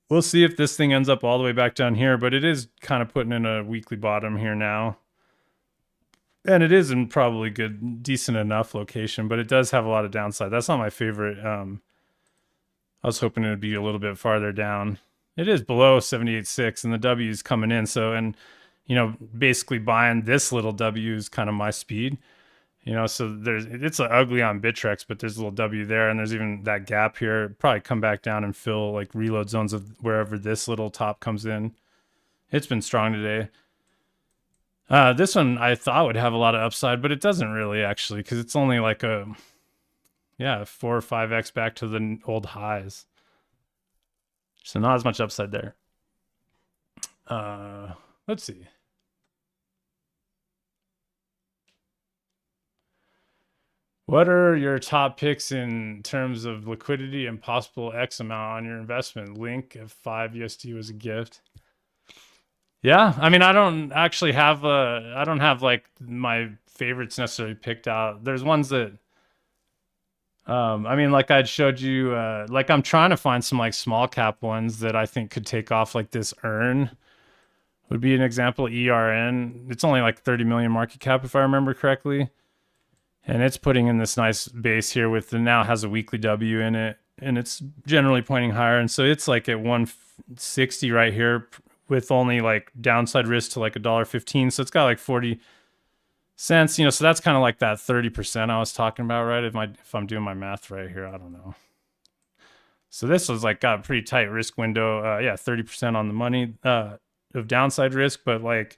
we'll see if this thing ends up all the way back down here, but it is kind of putting in a weekly bottom here now. And it is in probably good, decent enough location, but it does have a lot of downside. That's not my favorite. I was hoping it would be a little bit farther down. It is below 78.6 and the W is coming in. So, and, you know, basically buying this little W is kind of my speed, you know, so it's ugly on Bittrex, but there's a little W there. And there's even that gap here. Probably come back down and fill like reload zones of wherever this little top comes in. It's been strong today. This one I thought would have a lot of upside, but it doesn't really actually, because it's only like a 4 or 5x back to the old highs. So not as much upside there. Let's see. What are your top picks in terms of liquidity and possible X amount on your investment? Link if 5 USD was a gift. Yeah, I mean, I don't actually have I don't have like my favorites necessarily picked out. There's ones that I mean, like I'd showed you, like I'm trying to find some like small cap ones that I think could take off, like this EARN would be an example. ERN, it's only like 30 million market cap if I remember correctly. And it's putting in this nice base here with the now has a weekly W in it, and it's generally pointing higher. And so it's like at 160 right here with only like downside risk to like $1.15. So it's got like 40 cents, you know, so that's kind of like that 30% I was talking about, right? If I'm doing my math right here, I don't know. So this was like got a pretty tight risk window. 30% on the money of downside risk, but like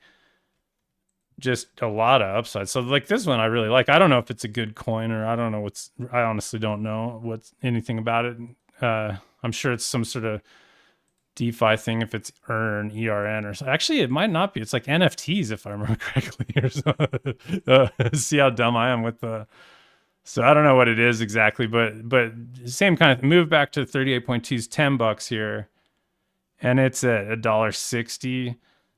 just a lot of upside. So like this one I really like. I don't know if it's a good coin or I don't know I honestly don't know what's anything about it. I'm sure it's some sort of DeFi thing if it's ERN or so. Actually, it might not be. It's like NFTs if I remember correctly. Or so. See how dumb I am with the. So I don't know what it is exactly, but same kind of move back to 38.2 is $10 here, and it's at $1.60.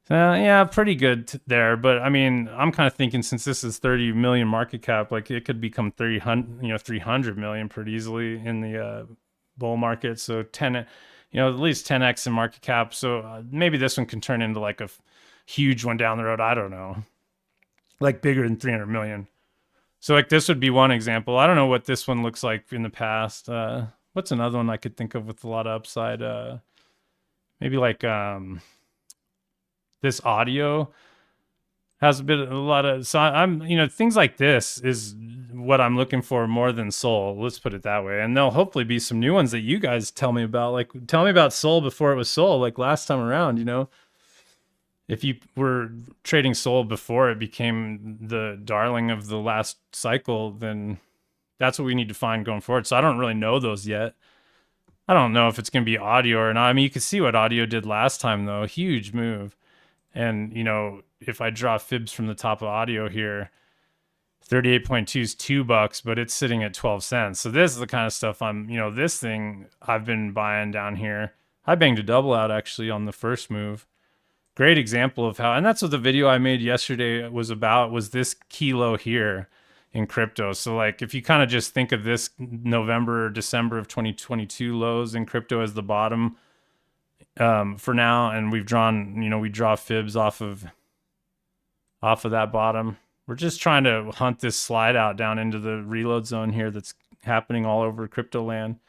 Yeah, pretty good there. But I mean, I'm kind of thinking since this is 30 million market cap, like it could become 300 million pretty easily in the bull market. So 10. At least 10x in market cap. So maybe this one can turn into like a huge one down the road. I don't know. Like bigger than 300 million. So like this would be one example. I don't know what this one looks like in the past. What's another one I could think of with a lot of upside? Maybe like this audio has a lot of, so I'm, things like this is what I'm looking for more than Sol. Let's put it that way. And there'll hopefully be some new ones that you guys tell me about. Like tell me about Sol before it was Sol, like last time around, if you were trading Sol before it became the darling of the last cycle, then that's what we need to find going forward. So I don't really know those yet. I don't know if it's going to be audio or not. I mean, you can see what audio did last time though. Huge move. And, if I draw fibs from the top of audio here, 38.2 is $2, but it's sitting at 12 cents. So this is the kind of stuff this thing I've been buying down here. I banged a double out actually on the first move. Great example of how, and that's what the video I made yesterday was about, was this kilo here in crypto. So like, if you kind of just think of this November or December of 2022 lows in crypto as the bottom, for now, and we've drawn, we draw fibs off of that bottom. we're just trying to hunt this slide out down into the reload zone here that's happening all over crypto land.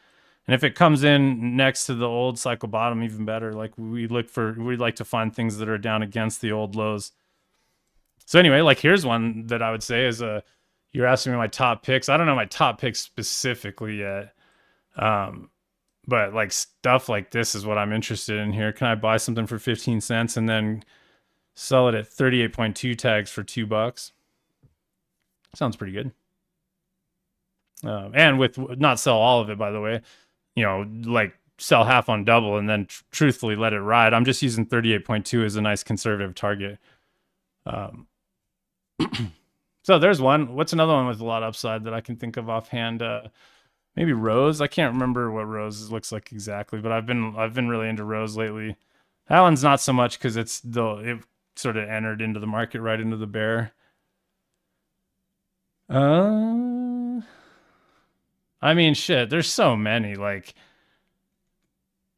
And if it comes in next to the old cycle bottom, even better. Like we'd like to find things that are down against the old lows. So anyway, like here's one that I would say is you're asking me my top picks. I don't know my top picks specifically yet. But like stuff like this is what I'm interested in here. Can I buy something for 15 cents and then sell it at 38.2 tags for $2? Sounds pretty good. And with not sell all of it, by the way, like sell half on double and then truthfully let it ride. I'm just using 38.2 as a nice conservative target. So there's one. What's another one with a lot of upside that I can think of offhand? Maybe Rose. I can't remember what Rose looks like exactly, but I've been really into Rose lately. That one's not so much because it sort of entered into the market right into the bear. I mean, shit. There's so many. Like,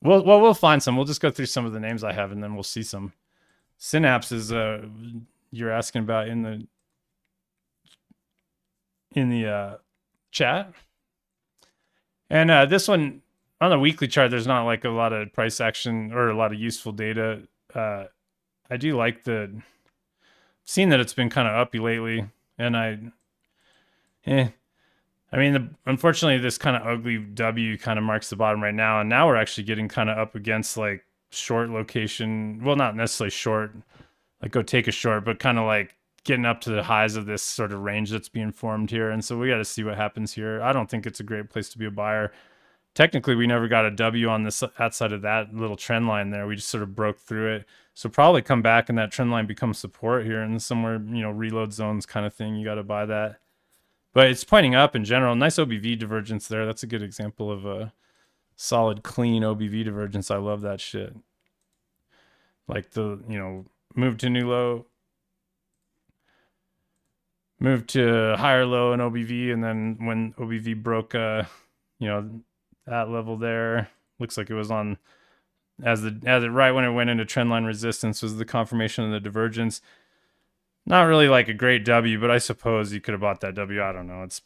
we'll find some. We'll just go through some of the names I have, and then we'll see some. Synapse is you're asking about in the chat. And this one on the weekly chart, there's not like a lot of price action or a lot of useful data. I do like seeing that it's been kind of uppy lately, and I mean, unfortunately, this kind of ugly W kind of marks the bottom right now, and now we're actually getting kind of up against like short location. Well, not necessarily short, like go take a short, but kind of like getting up to the highs of this sort of range that's being formed here. And so we got to see what happens here. I don't think it's a great place to be a buyer. Technically, we never got a W on this outside of that little trend line there. We just sort of broke through it. So probably come back and that trend line becomes support here and somewhere, reload zones kind of thing. You got to buy that. But it's pointing up in general. Nice OBV divergence there. That's a good example of a solid, clean OBV divergence. I love that shit. Like the, move to new low, move to higher low in OBV, and then when OBV broke, that level there, looks like it was on as it right when it went into trendline resistance was the confirmation of the divergence. Not really like a great W, but I suppose you could have bought that W. I don't know. It's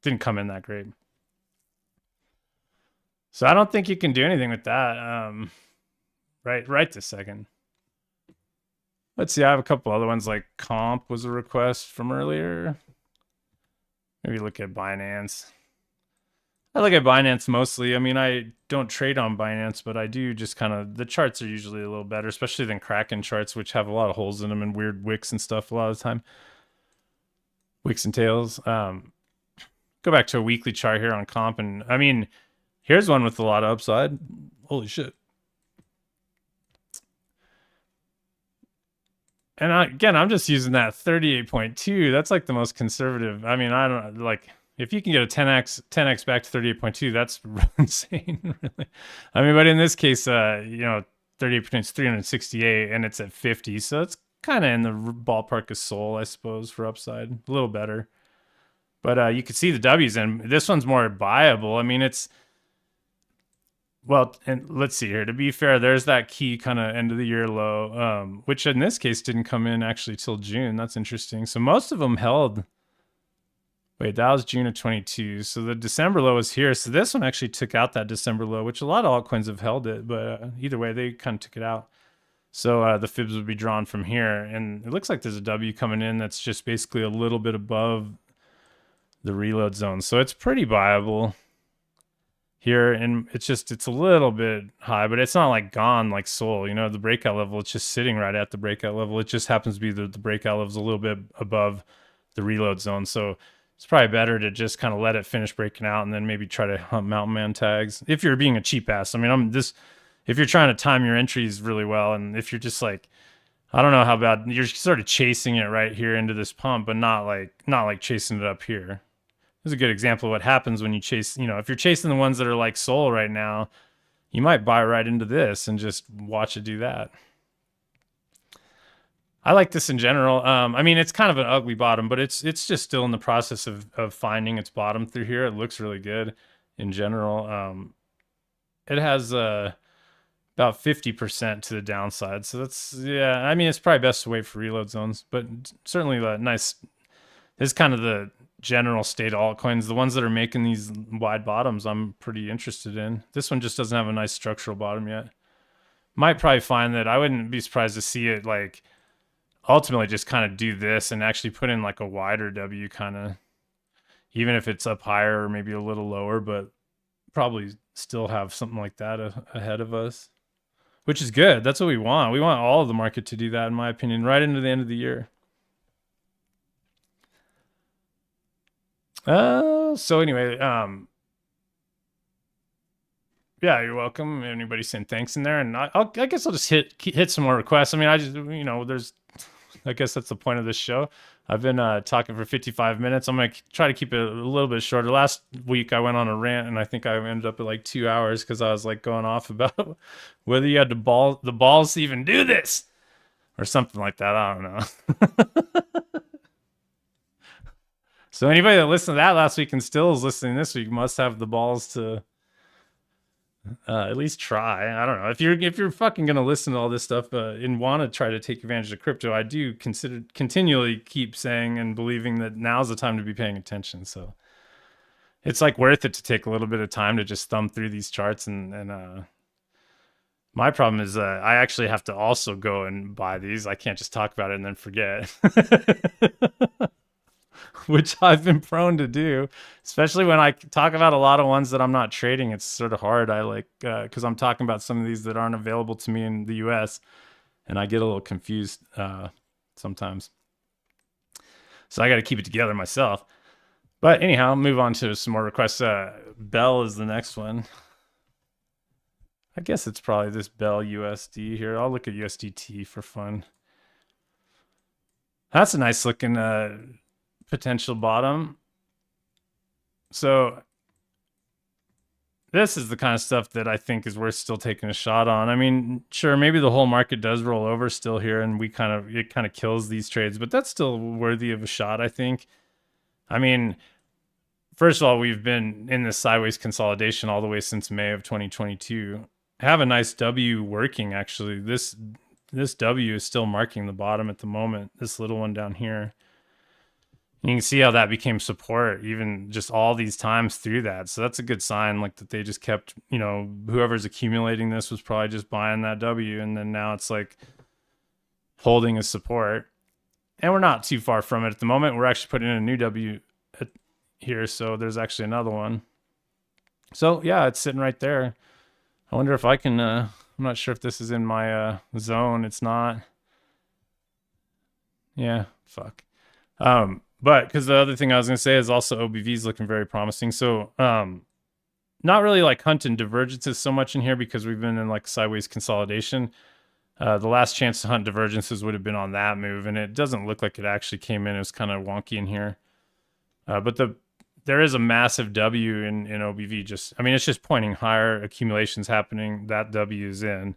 didn't come in that great. So I don't think you can do anything with that. Right this second. Let's see. I have a couple other ones like Comp was a request from earlier. Maybe look at Binance. I look at Binance mostly. I mean, I don't trade on Binance, but I do just kind of, the charts are usually a little better, especially than Kraken charts, which have a lot of holes in them and weird wicks and stuff a lot of the time. Wicks and tails. Go back to a weekly chart here on Comp. And I mean, here's one with a lot of upside. Holy shit. And again, I'm just using that 38.2. That's like the most conservative. I mean, I don't like, if you can get a 10x back to 38.2, that's insane, really. I mean, but in this case, 38.2 is 368 and it's at 50. So it's kind of in the ballpark of Sol, I suppose, for upside. A little better. But you can see the W's, and this one's more buyable. I mean, well, and let's see here. To be fair, there's that key kind of end of the year low, which in this case didn't come in actually till June. That's interesting. So most of them held. Wait, that was June of 22. So the December low was here. So this one actually took out that December low, which a lot of altcoins have held it. But either way, they kind of took it out. So the fibs would be drawn from here. And it looks like there's a W coming in that's just basically a little bit above the reload zone. So it's pretty viable here. And it's a little bit high, but it's not like gone like Sol. The breakout level, it's just sitting right at the breakout level. It just happens to be the breakout level is a little bit above the reload zone. So it's probably better to just kind of let it finish breaking out and then maybe try to hunt mountain man tags if you're being a cheap ass. I mean, if you're trying to time your entries really well, and if you're just like, I don't know how bad you're sort of chasing it right here into this pump, but not like chasing it up here. This is a good example of what happens when you chase, if you're chasing the ones that are like Sol right now, you might buy right into this and just watch it do that. I like this in general. I mean, it's kind of an ugly bottom, but it's just still in the process of finding its bottom through here. It looks really good in general. It has been about 50% to the downside. So that's, yeah, I mean, it's probably best to wait for reload zones, but certainly a nice, this is kind of the general state of altcoins. The ones that are making these wide bottoms, I'm pretty interested in. This one just doesn't have a nice structural bottom yet. Might probably find that I wouldn't be surprised to see it like ultimately just kind of do this and actually put in like a wider W kind of, even if it's up higher or maybe a little lower, but probably still have something like that ahead of us, which is good. That's what we want. We want all of the market to do that, in my opinion, right into the end of the year. So anyway, yeah, you're welcome. Anybody saying thanks in there, and I guess I'll just hit some more requests. I mean, I just, I guess that's the point of this show. I've been talking for 55 minutes. I'm gonna try to keep it a little bit shorter. Last week I went on a rant, and I think I ended up at like 2 hours because I was like going off about whether you had the balls to even do this or something like that. I don't know. So anybody that listened to that last week and still is listening this week must have the balls to at least try. I don't know, if you're fucking gonna listen to all this stuff and want to try to take advantage of crypto. I do continually keep saying and believing that now's the time to be paying attention. So it's like worth it to take a little bit of time to just thumb through these charts. And my problem is I actually have to also go and buy these. I can't just talk about it and then forget. Which I've been prone to do, especially when I talk about a lot of ones that I'm not trading. It's sort of hard. I like, because I'm talking about some of these that aren't available to me in the US, and I get a little confused sometimes. So I got to keep it together myself. But anyhow, move on to some more requests. Bell is the next one. I guess it's probably this Bell USD here. I'll look at USDT for fun. That's a nice looking potential bottom. So this is the kind of stuff that I think is worth still taking a shot on. I mean, sure, maybe the whole market does roll over still here and it kind of kills these trades, but that's still worthy of a shot, I think. I mean, first of all, we've been in this sideways consolidation all the way since May of 2022. Have a nice W working, actually. This W is still marking the bottom at the moment, this little one down here. You can see how that became support even just all these times through that. So that's a good sign, like that they just kept, whoever's accumulating this was probably just buying that W. And then now it's like holding a support. And we're not too far from it at the moment. We're actually putting in a new W here. So there's actually another one. So yeah, it's sitting right there. I wonder if I can, I'm not sure if this is in my zone. It's not. Yeah, fuck. But because the other thing I was going to say is also OBV is looking very promising. So not really like hunting divergences so much in here because we've been in like sideways consolidation. The last chance to hunt divergences would have been on that move, and it doesn't look like it actually came in. It was kind of wonky in here. But there is a massive W in OBV. It's just pointing higher, accumulations happening. That W is in.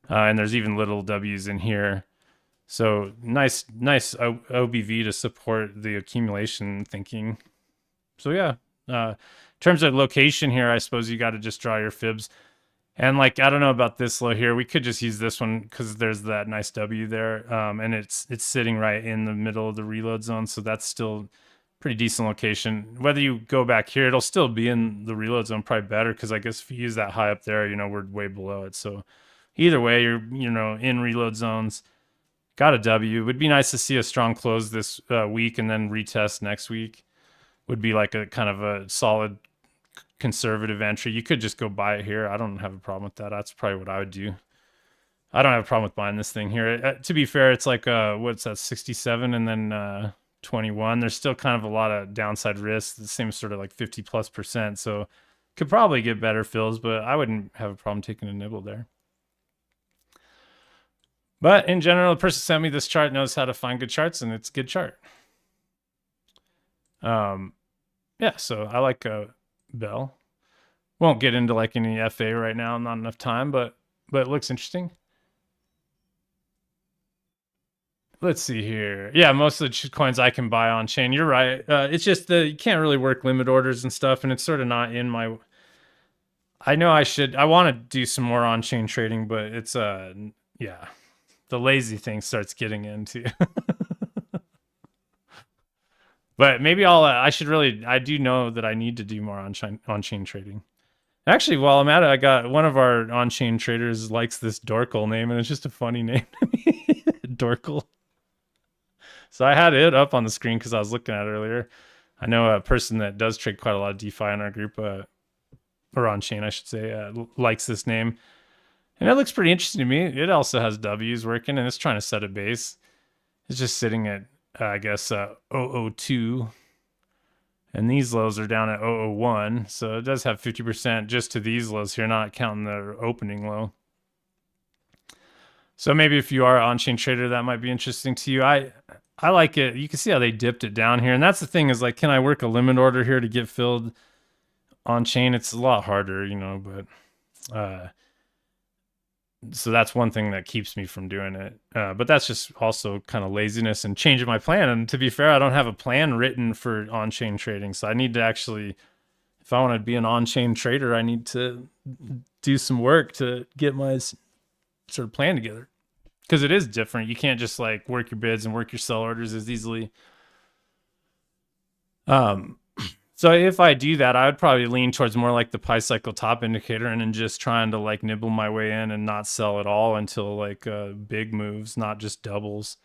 And there's even little W's in here. So nice OBV to support the accumulation thinking. So yeah, in terms of location here, I suppose you got to just draw your fibs. And like, I don't know about this low here. We could just use this one because there's that nice W there. And it's sitting right in the middle of the reload zone. So that's still pretty decent location. Whether you go back here, it'll still be in the reload zone, probably better. Cause I guess if you use that high up there, we're way below it. So either way, you're, in reload zones. Got a W. Would be nice to see a strong close this week and then retest next week. Would be like a kind of a solid conservative entry. You could just go buy it here. I don't have a problem with that. That's probably what I would do. I don't have a problem with buying this thing here. To be fair, it's like what's that, 67 and then 21. There's still kind of a lot of downside risk. The same sort of like 50+%. So could probably get better fills, but I wouldn't have a problem taking a nibble there. But in general, the person sent me this chart knows how to find good charts, and it's a good chart. Yeah, so I like Bell. Won't get into like any FA right now, not enough time, but it looks interesting. Let's see here. Yeah, most of the coins I can buy on chain. You're right. It's just you can't really work limit orders and stuff, and it's sort of not in my. I know I want to do some more on-chain trading, but it's yeah, the lazy thing starts getting into. But maybe I should really, I do know that I need to do more on-chain trading. Actually, while I'm at it, I got one of our on-chain traders likes this Dorkle name, and it's just a funny name to me. Dorkle. So I had it up on the screen because I was looking at it earlier. I know a person that does trade quite a lot of DeFi in our group, or on chain, I should say, likes this name. And it looks pretty interesting to me. It also has W's working, and it's trying to set a base. It's just sitting at, I guess, 002. And these lows are down at 001. So it does have 50% just to these lows here, not counting the opening low. So maybe if you are an on-chain trader, that might be interesting to you. I like it. You can see how they dipped it down here. And that's the thing is, like, can I work a limit order here to get filled on chain? It's a lot harder, but so that's one thing that keeps me from doing it. But that's just also kind of laziness and changing my plan. And to be fair, I don't have a plan written for on-chain trading. So I need to actually, if I want to be an on-chain trader, I need to do some work to get my sort of plan together. Because it is different. You can't just like work your bids and work your sell orders as easily. So if I do that, I would probably lean towards more like the Pi cycle top indicator and then just trying to like nibble my way in and not sell at all until like big moves, not just doubles.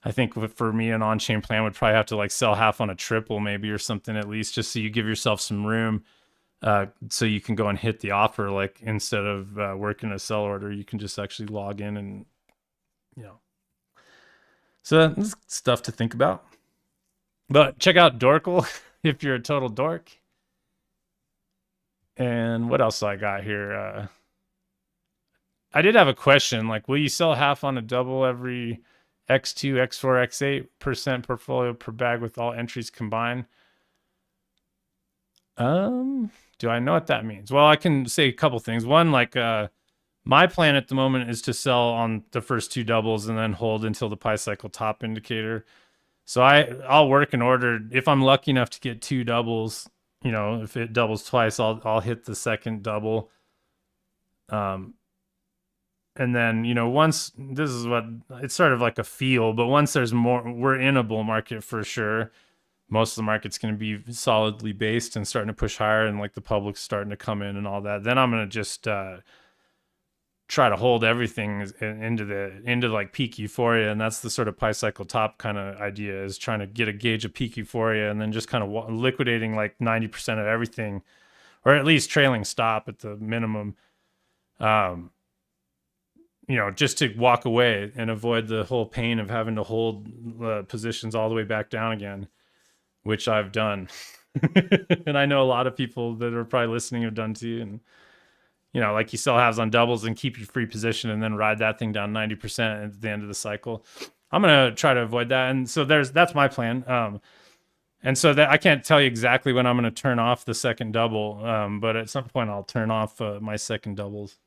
I think for me, an on-chain plan would probably have to like sell half on a triple maybe or something at least, just so you give yourself some room, so you can go and hit the offer. Like instead of working a sell order, you can just actually log in and, So this stuff to think about. But check out Dorkle if you're a total dork. And what else I got here? I did have a question. Like, will you sell half on a double every X2, X4, X8% portfolio per bag with all entries combined? Do I know what that means? Well, I can say a couple things. One, like, my plan at the moment is to sell on the first two doubles and then hold until the Pi cycle top indicator. So I'll work in order. If I'm lucky enough to get two doubles, if it doubles twice, I'll hit the second double. And then, once this is what it's sort of like a feel, but once there's more, we're in a bull market for sure. Most of the market's going to be solidly based and starting to push higher, and like the public's starting to come in and all that. Then I'm going to just try to hold everything into like peak euphoria, and that's the sort of Pi cycle top kind of idea, is trying to get a gauge of peak euphoria and then just kind of liquidating like 90% of everything, or at least trailing stop at the minimum, just to walk away and avoid the whole pain of having to hold positions all the way back down again, which I've done. And I know a lot of people that are probably listening have done too. And like you sell halves on doubles and keep your free position and then ride that thing down 90% at the end of the cycle. I'm going to try to avoid that. And so that's my plan. And so that I can't tell you exactly when I'm going to turn off the second double. But at some point I'll turn off my second doubles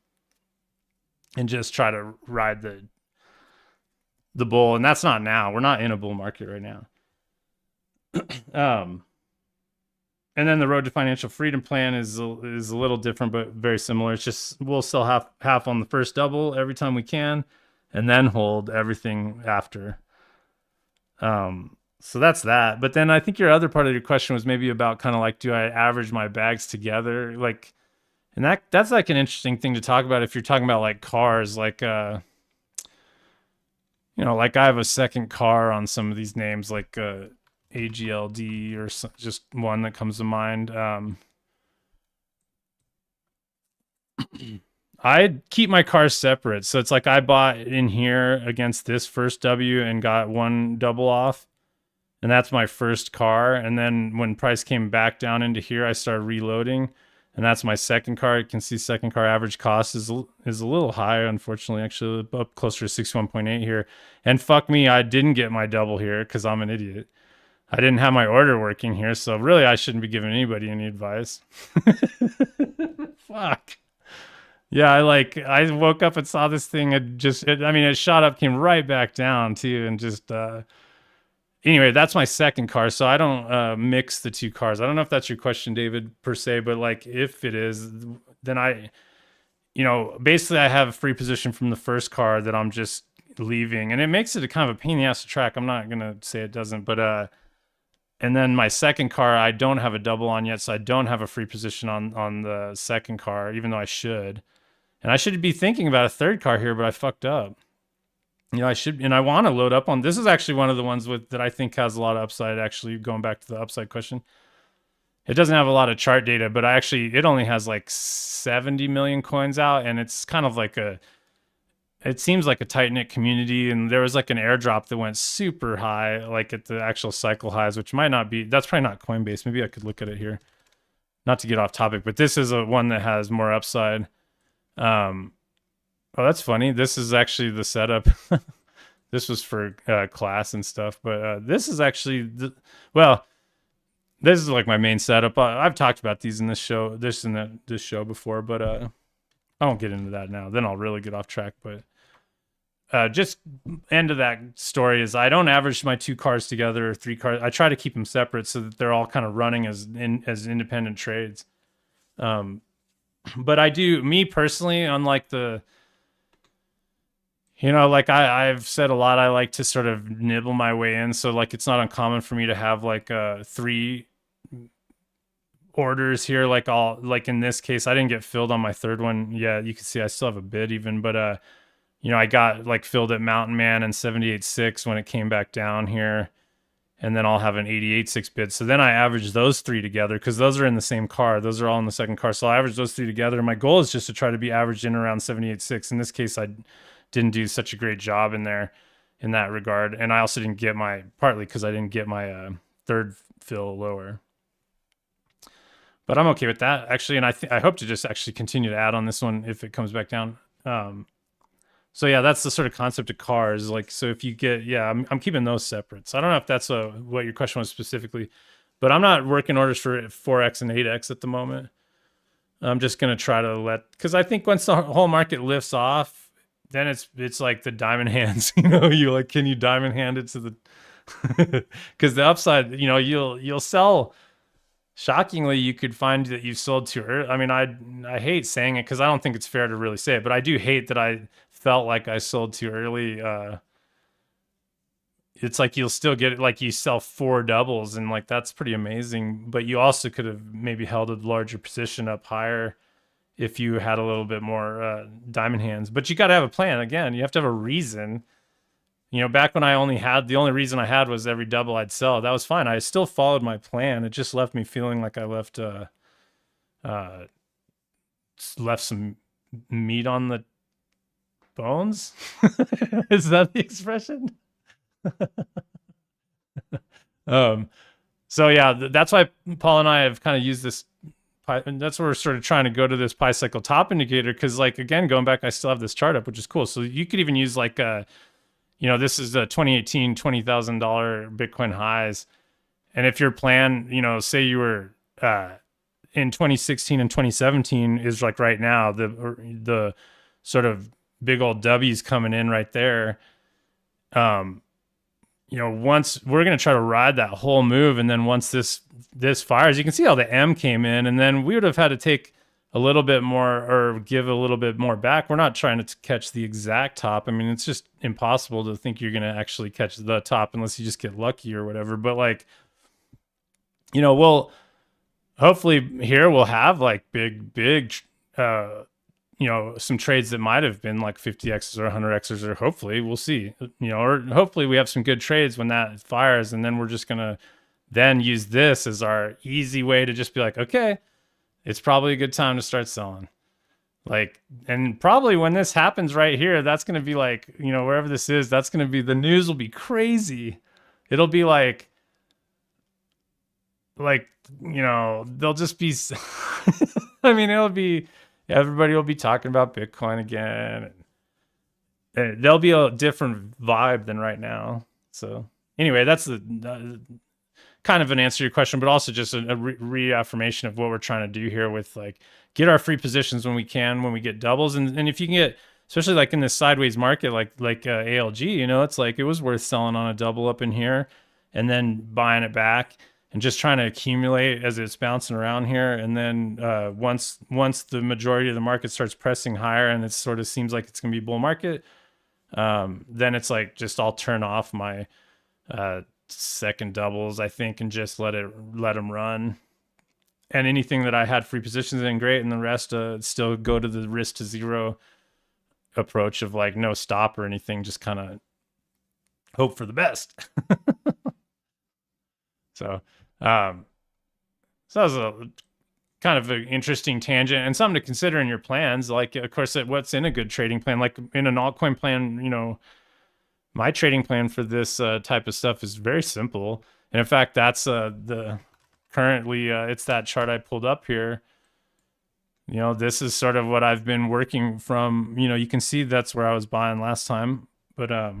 and just try to ride the bull. And that's not now. We're not in a bull market right now. And then the Road to Financial Freedom plan is a little different, but very similar. It's just we'll sell half on the first double every time we can, and then hold everything after. So that's that. But then I think your other part of your question was maybe about kind of like, do I average my bags together? Like, and that's like an interesting thing to talk about if you're talking about like cars, like like I have a second car on some of these names, like AGLD or just one that comes to mind. I keep my cars separate. So it's like I bought in here against this first W and got one double off. And that's my first car. And then when price came back down into here, I started reloading. And that's my second car. You can see second car average cost is a little high, unfortunately, actually up closer to 61.8 here. And fuck me, I didn't get my double here because I'm an idiot. I didn't have my order working here, so really I shouldn't be giving anybody any advice. Fuck. Yeah, I woke up and saw this thing. It shot up, came right back down too, and just anyway, that's my second car. So I don't mix the two cars. I don't know if that's your question, David, per se, but like if it is, then basically I have a free position from the first car that I'm just leaving, and it makes it a kind of a pain in the ass to track. I'm not gonna say it doesn't, but and then my second car, I don't have a double on yet, so I don't have a free position on the second car, even though I should. And I should be thinking about a third car here, but I fucked up. I should, and I want to load up on. This is actually one of the ones that I think has a lot of upside. Actually, going back to the upside question, it doesn't have a lot of chart data, but it only has like 70 million coins out, and it's kind of like it seems like a tight knit community. And there was like an airdrop that went super high, like at the actual cycle highs, which might not be. That's probably not Coinbase. Maybe I could look at it here. Not to get off topic, but this is one that has more upside. Oh, that's funny. This is actually the setup. This was for class and stuff, but this is actually this is like my main setup. I've talked about these in this show, this show before, but I won't get into that now. Then I'll really get off track. But just end of that story is I don't average my two cars together or three cars. I try to keep them separate so that they're all kind of running as independent trades. But I do, me personally, unlike like I've said a lot, I like to sort of nibble my way in. So like, it's not uncommon for me to have like three orders here. Like in this case, I didn't get filled on my third one. Yeah, you can see I still have a bid even, but I got like filled at Mountain Man and 78.6 when it came back down here. And then I'll have an 88.6 bid. So then I average those three together because those are in the same car. Those are all in the second car. So I average those three together. My goal is just to try to be averaged in around 78.6. In this case, I didn't do such a great job in that regard. And I also didn't get partly because I didn't get my third fill lower. But I'm okay with that, actually. And I hope to just actually continue to add on this one if it comes back down. So yeah, that's the sort of concept of cars. Like, so if you get, I'm keeping those separate. So I don't know if that's what your question was specifically, but I'm not working orders for 4X and 8X at the moment. I'm just going to try to because I think once the whole market lifts off, then it's like the diamond hands, you like, can you diamond hand it to the, because the upside, you'll sell. Shockingly, you could find that you sold too early. I mean, I hate saying it because I don't think it's fair to really say it, but I do hate that I felt like I sold too early. It's like you'll still get it, like you sell 4 doubles, and like that's pretty amazing. But you also could have maybe held a larger position up higher if you had a little bit more diamond hands. But you got to have a plan. Again, you have to have a reason. Back when the only reason I had was every double I'd sell. That was fine. I still followed my plan. It just left me feeling like I left some meat on the bones. Is that the expression? So yeah, that's why Paul and I have kind of used this. And that's where we're sort of trying to go to this pi cycle top indicator. Cause like, again, going back, I still have this chart up, which is cool. So you could even use like this is a 2018 $20,000 Bitcoin highs. And if your plan, say you were in 2016 and 2017 is like right now, the sort of big old W's coming in right there. Once we're going to try to ride that whole move. And then once this fires, you can see how the M came in, and then we would have had to take a little bit more or give a little bit more back. We're not trying to catch the exact top. I mean, it's just impossible to think you're going to actually catch the top unless you just get lucky or whatever. But like, we'll hopefully here we'll have like big, some trades that might have been like 50Xs or 100Xs, or hopefully we'll see, or hopefully we have some good trades when that fires. And then we're just going to then use this as our easy way to just be like, okay, it's probably a good time to start selling. Like, and probably when this happens right here, that's going to be like, wherever this is, that's going to be, the news will be crazy. It'll be like, they'll just be, I mean, everybody will be talking about Bitcoin again. And there'll be a different vibe than right now. So anyway, that's the kind of an answer to your question, but also just a reaffirmation of what we're trying to do here with like get our free positions when we get doubles. And if you can get, especially like in this sideways market, like ALG, it's like, it was worth selling on a double up in here. and then buying it back and just trying to accumulate as it's bouncing around here. And then once the majority of the market starts pressing higher and it sort of seems like it's going to be bull market, then it's like just I'll turn off my second doubles, I think, and just let them run. And anything that I had free positions in, great, and the rest still go to the risk to zero approach of like no stop or anything, just kind of hope for the best. So, so that was a kind of an interesting tangent and something to consider in your plans. Like, of course, what's in a good trading plan? Like in an altcoin plan, my trading plan for this type of stuff is very simple. And in fact, that's the currently it's that chart I pulled up here. This is sort of what I've been working from. You can see that's where I was buying last time, but I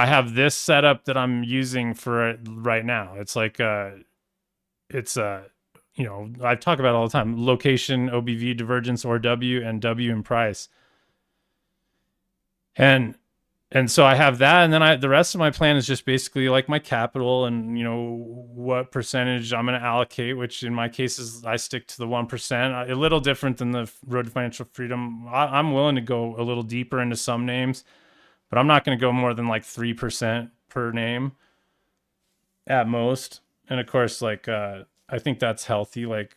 have this setup that I'm using for it right now. It's like it's I talk about it all the time: location, OBV, divergence, or W, and W in price. And so I have that, and then the rest of my plan is just basically like my capital and what percentage I'm going to allocate, which in my case is I stick to the 1%. A little different than the Road to Financial Freedom. I'm willing to go a little deeper into some names, but I'm not going to go more than like 3% per name at most. And of course, like I think that's healthy. Like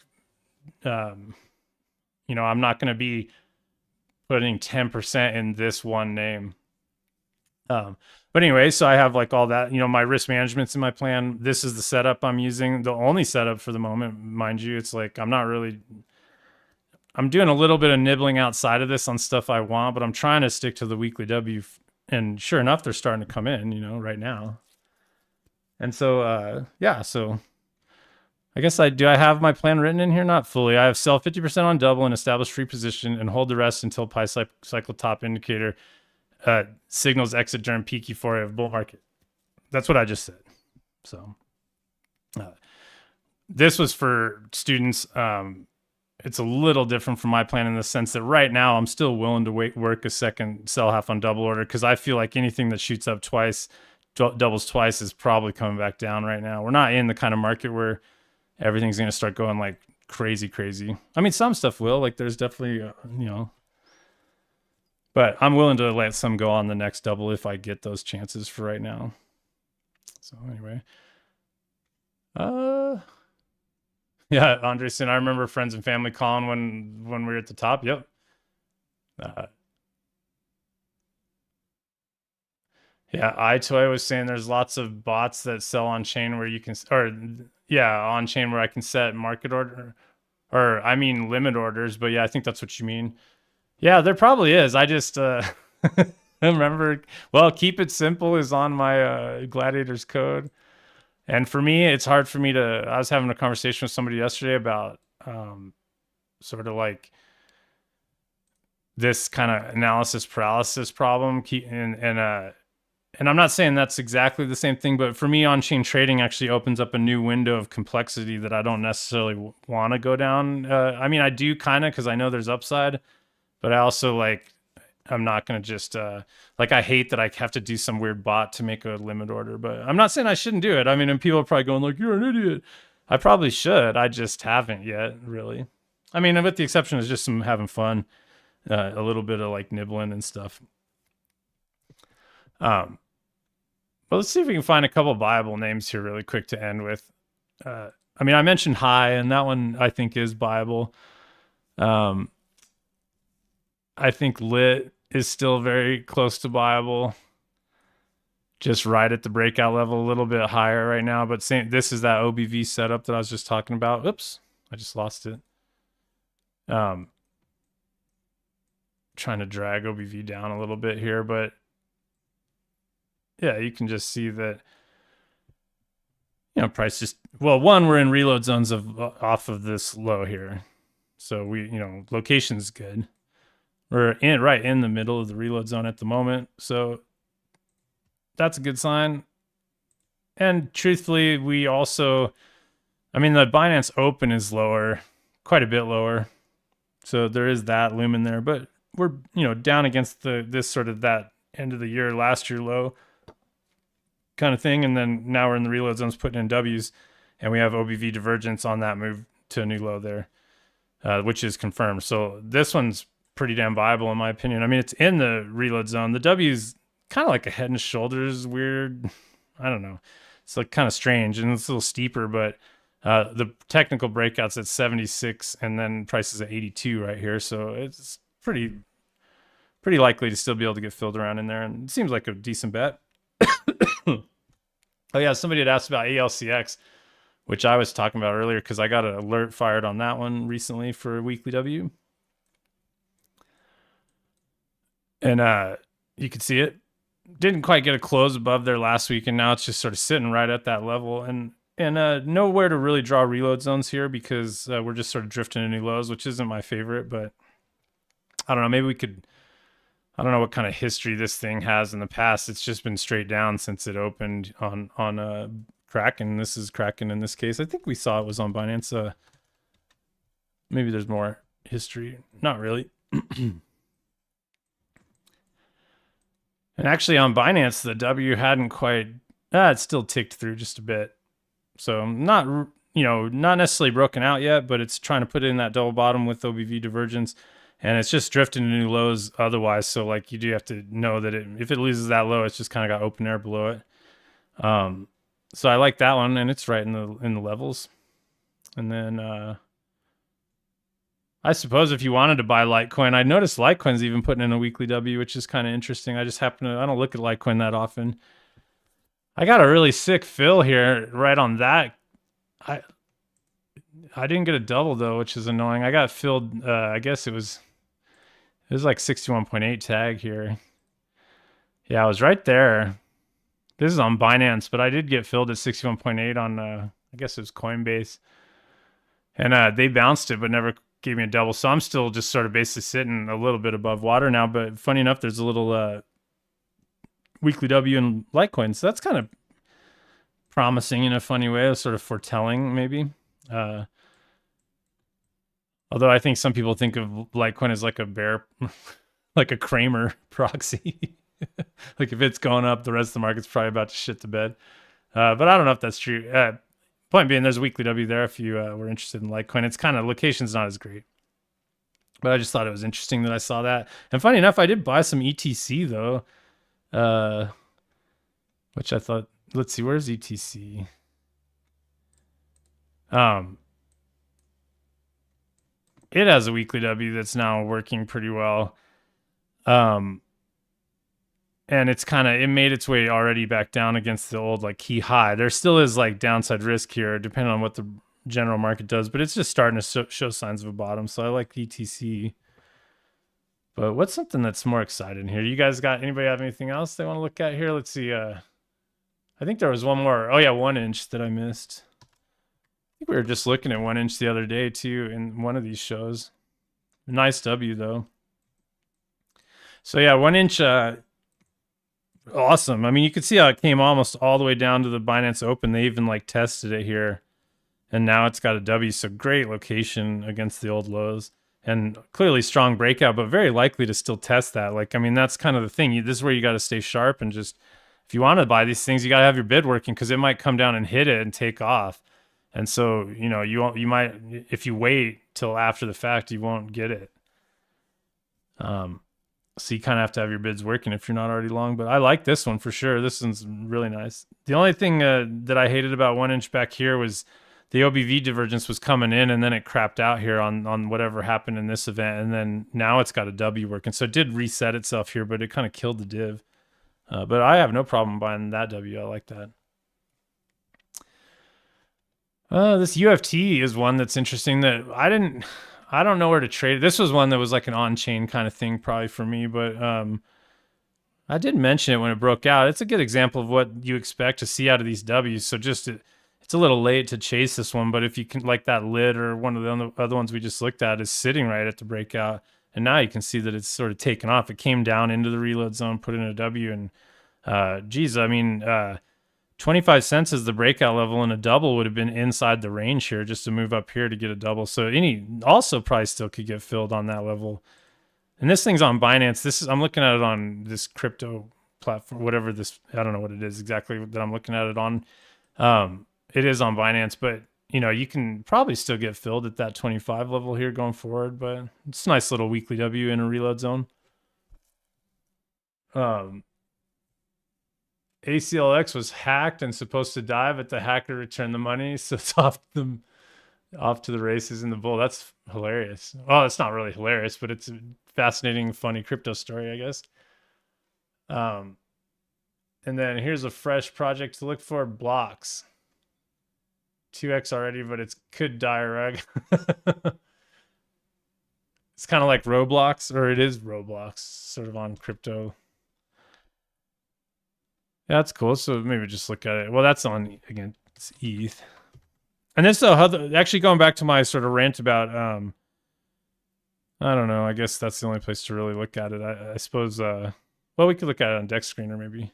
I'm not going to be putting 10% in this one name. But anyway, so I have like all that, my risk management's in my plan. This is the setup I'm using, the only setup for the moment, mind you. It's like I'm doing a little bit of nibbling outside of this on stuff I want, but I'm trying to stick to the weekly W. And sure enough, they're starting to come in, right now. And so, so I guess I have my plan written in here? Not fully. I have sell 50% on double and establish free position and hold the rest until price cycle top indicator signals exit during peak euphoria of bull market. That's what I just said. So this was for students. It's a little different from my plan in the sense that right now I'm still willing to work a second sell half on double order because I feel like anything that shoots up twice, doubles twice is probably coming back down right now. We're not in the kind of market where everything's going to start going like crazy. I mean, some stuff will, like there's definitely, but I'm willing to let some go on the next double if I get those chances for right now. So anyway, yeah, Andreessen, I remember friends and family calling when we were at the top. Yep. Yeah, iToy was saying there's lots of bots that sell on chain where you can, on chain where I can set market order, or I mean limit orders. But yeah, I think that's what you mean. Yeah, there probably is. I just remember, well, keep it simple is on my Gladiators code. And for me, it's hard for me I was having a conversation with somebody yesterday about sort of like this kind of analysis paralysis problem. And I'm not saying that's exactly the same thing, but for me, on-chain trading actually opens up a new window of complexity that I don't necessarily want to go down. I mean, I do kind of because I know there's upside. But I also I'm not going to just, I hate that I have to do some weird bot to make a limit order, but I'm not saying I shouldn't do it. I mean, and people are probably going like, you're an idiot. I probably should. I just haven't yet, really. I mean, with the exception of just some having fun, a little bit of like nibbling and stuff. But let's see if we can find a couple viable names here really quick to end with. I mean, I mentioned High, and that one I think is viable. I think Lit is still very close to viable. Just right at the breakout level, a little bit higher right now. But this is that OBV setup that I was just talking about. Oops, I just lost it. Trying to drag OBV down a little bit here, but yeah, you can just see that, price just, well, one, we're in reload zones off of this low here. So location's good. We're right in the middle of the reload zone at the moment. So that's a good sign. And truthfully, we also, I mean, the Binance Open is lower, quite a bit lower. So there is that looming there, but we're, down against this sort of that end of the year, last year low. kind of thing. And then now we're in the reload zones putting in W's, and we have OBV divergence on that move to a new low there, which is confirmed. So this one's pretty damn viable in my opinion. I mean, it's in the reload zone. The W's kind of like a head and shoulders weird. I don't know. It's like kind of strange, and it's a little steeper, but the technical breakout's at 76 and then price is at 82 right here. So it's pretty likely to still be able to get filled around in there, and it seems like a decent bet. Oh yeah, somebody had asked about ALCX, which I was talking about earlier because I got an alert fired on that one recently for a weekly W. And you could see it didn't quite get a close above there last week, and now it's just sort of sitting right at that level, and nowhere to really draw reload zones here because we're just sort of drifting to new lows, which isn't my favorite, but I don't know, maybe we could, I don't know what kind of history this thing has in the past. It's just been straight down since it opened on Kraken. This is Kraken in this case. I think we saw it was on Binance. Maybe there's more history. Not really. And actually on Binance, the W hadn't quite, it still ticked through just a bit. So not necessarily broken out yet, but it's trying to put it in that double bottom with OBV divergence. And it's just drifting to new lows otherwise. So like you do have to know that if it loses that low, it's just kind of got open air below it. So I like that one, and it's right in the levels. And then I suppose if you wanted to buy Litecoin, I noticed Litecoin's even putting in a weekly W, which is kind of interesting. I don't look at Litecoin that often. I got a really sick fill here right on that. I didn't get a double though, which is annoying. I got filled, I guess it was like 61.8 tag here. Yeah, I was right there. This is on Binance, but I did get filled at 61.8 on, I guess it was Coinbase. And they bounced it, but never gave me a double. So I'm still just sort of basically sitting a little bit above water now. But funny enough, there's a little weekly W in Litecoin. So that's kind of promising in a funny way, sort of foretelling maybe. Although I think some people think of Litecoin as like a bear, like a Kramer proxy. Like if it's going up, the rest of the market's probably about to shit the bed. But I don't know if that's true. Point being, there's a weekly W there if you were interested in Litecoin. It's kind of, location's not as great. But I just thought it was interesting that I saw that. And funny enough, I did buy some ETC though. Which I thought, let's see, where's ETC? It has a weekly W that's now working pretty well. And it's it made its way already back down against the old like key high. There still is like downside risk here, depending on what the general market does, but it's just starting to show signs of a bottom. So I like ETC. But what's something that's more exciting here? You guys anybody have anything else they want to look at here? Let's see. I think there was one more. Oh yeah, 1 inch that I missed. I think we were just looking at 1 inch the other day too in one of these shows. Nice W though. So yeah, 1 inch. Awesome. I mean, you could see how it came almost all the way down to the Binance Open. They even like tested it here, and now it's got a W. So great location against the old lows, and clearly strong breakout, but very likely to still test that. Like, I mean, that's kind of the thing. This is where you got to stay sharp, and just if you want to buy these things, you got to have your bid working because it might come down and hit it and take off. And so, you might, if you wait till after the fact, you won't get it. So you kind of have to have your bids working if you're not already long. But I like this one for sure. This one's really nice. The only thing that I hated about 1 inch back here was the OBV divergence was coming in, and then it crapped out here on whatever happened in this event. And then now it's got a W working. So it did reset itself here, but it kind of killed the div. But I have no problem buying that W. I like that. This UFT is one that's interesting that I don't know where to trade. This was one that was like an on-chain kind of thing probably for me, but I did mention it when it broke out. It's a good example of what you expect to see out of these Ws. So just it's a little late to chase this one, but if you can, like that lid or one of the other ones we just looked at is sitting right at the breakout, and now you can see that it's sort of taken off. It came down into the reload zone, put in a W, and geez, I mean, 25 cents is the breakout level, and a double would have been inside the range here just to move up here to get a double. So any also probably still could get filled on that level. And this thing's on Binance. I'm looking at it on this crypto platform, whatever this, I don't know what it is exactly that I'm looking at it on. It is on Binance, but you can probably still get filled at that 25 level here going forward, but it's a nice little weekly W in a reload zone. ACLX was hacked and supposed to die, but the hacker returned the money, so it's off to the races in the bull. That's hilarious. Well, it's not really hilarious, but it's a fascinating, funny crypto story, I guess. And then here's a fresh project to look for: blocks. 2x already, but it could die rug. It's kind of like Roblox, or it is Roblox, sort of on crypto. Yeah, that's cool. So maybe just look at it. Well, that's on, again, it's ETH. And this, actually going back to my sort of rant about, I don't know, I guess that's the only place to really look at it. I suppose, well, we could look at it on Dex Screener maybe.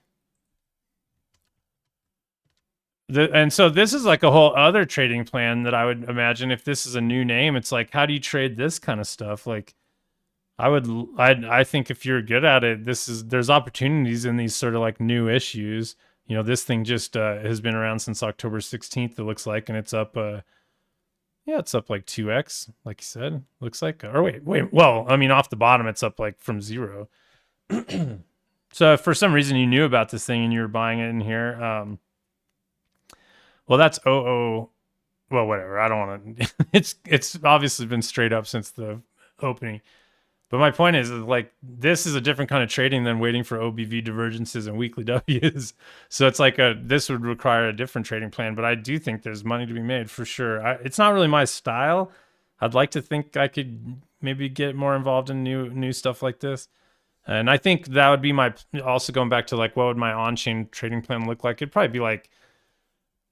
And so this is like a whole other trading plan that I would imagine if this is a new name. It's like, how do you trade this kind of stuff? Like, I think if you're good at it, there's opportunities in these sort of like new issues. This thing just has been around since October 16th, it looks like, and it's up, yeah, it's up like 2x, like you said, looks like. Or wait, well, I mean, off the bottom, it's up like from 0. So if for some reason you knew about this thing and you were buying it in here, well, that's well, whatever. I don't want to. It's obviously been straight up since the opening. But my point is like, this is a different kind of trading than waiting for OBV divergences and weekly W's. So it's like this would require a different trading plan. But I do think there's money to be made for sure. It's not really my style. I'd like to think I could maybe get more involved in new stuff like this. And I think that would be also going back to like, what would my on-chain trading plan look like? It'd probably be like,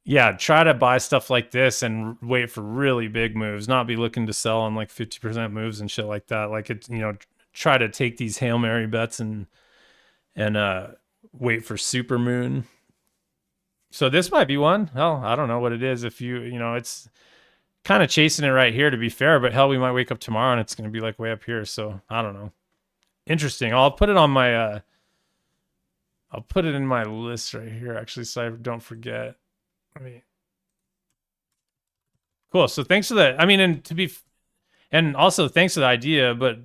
yeah, try to buy stuff like this and wait for really big moves, not be looking to sell on like 50% moves and shit like that. Like try to take these Hail Mary bets and wait for super moon. So this might be one. Hell, I don't know what it is. If it's kind of chasing it right here to be fair, but hell, we might wake up tomorrow and it's going to be like way up here. So I don't know. Interesting. I'll put it on my, I'll put it in my list right here actually, so I don't forget. Cool. So thanks for that. I mean, and also thanks for the idea, but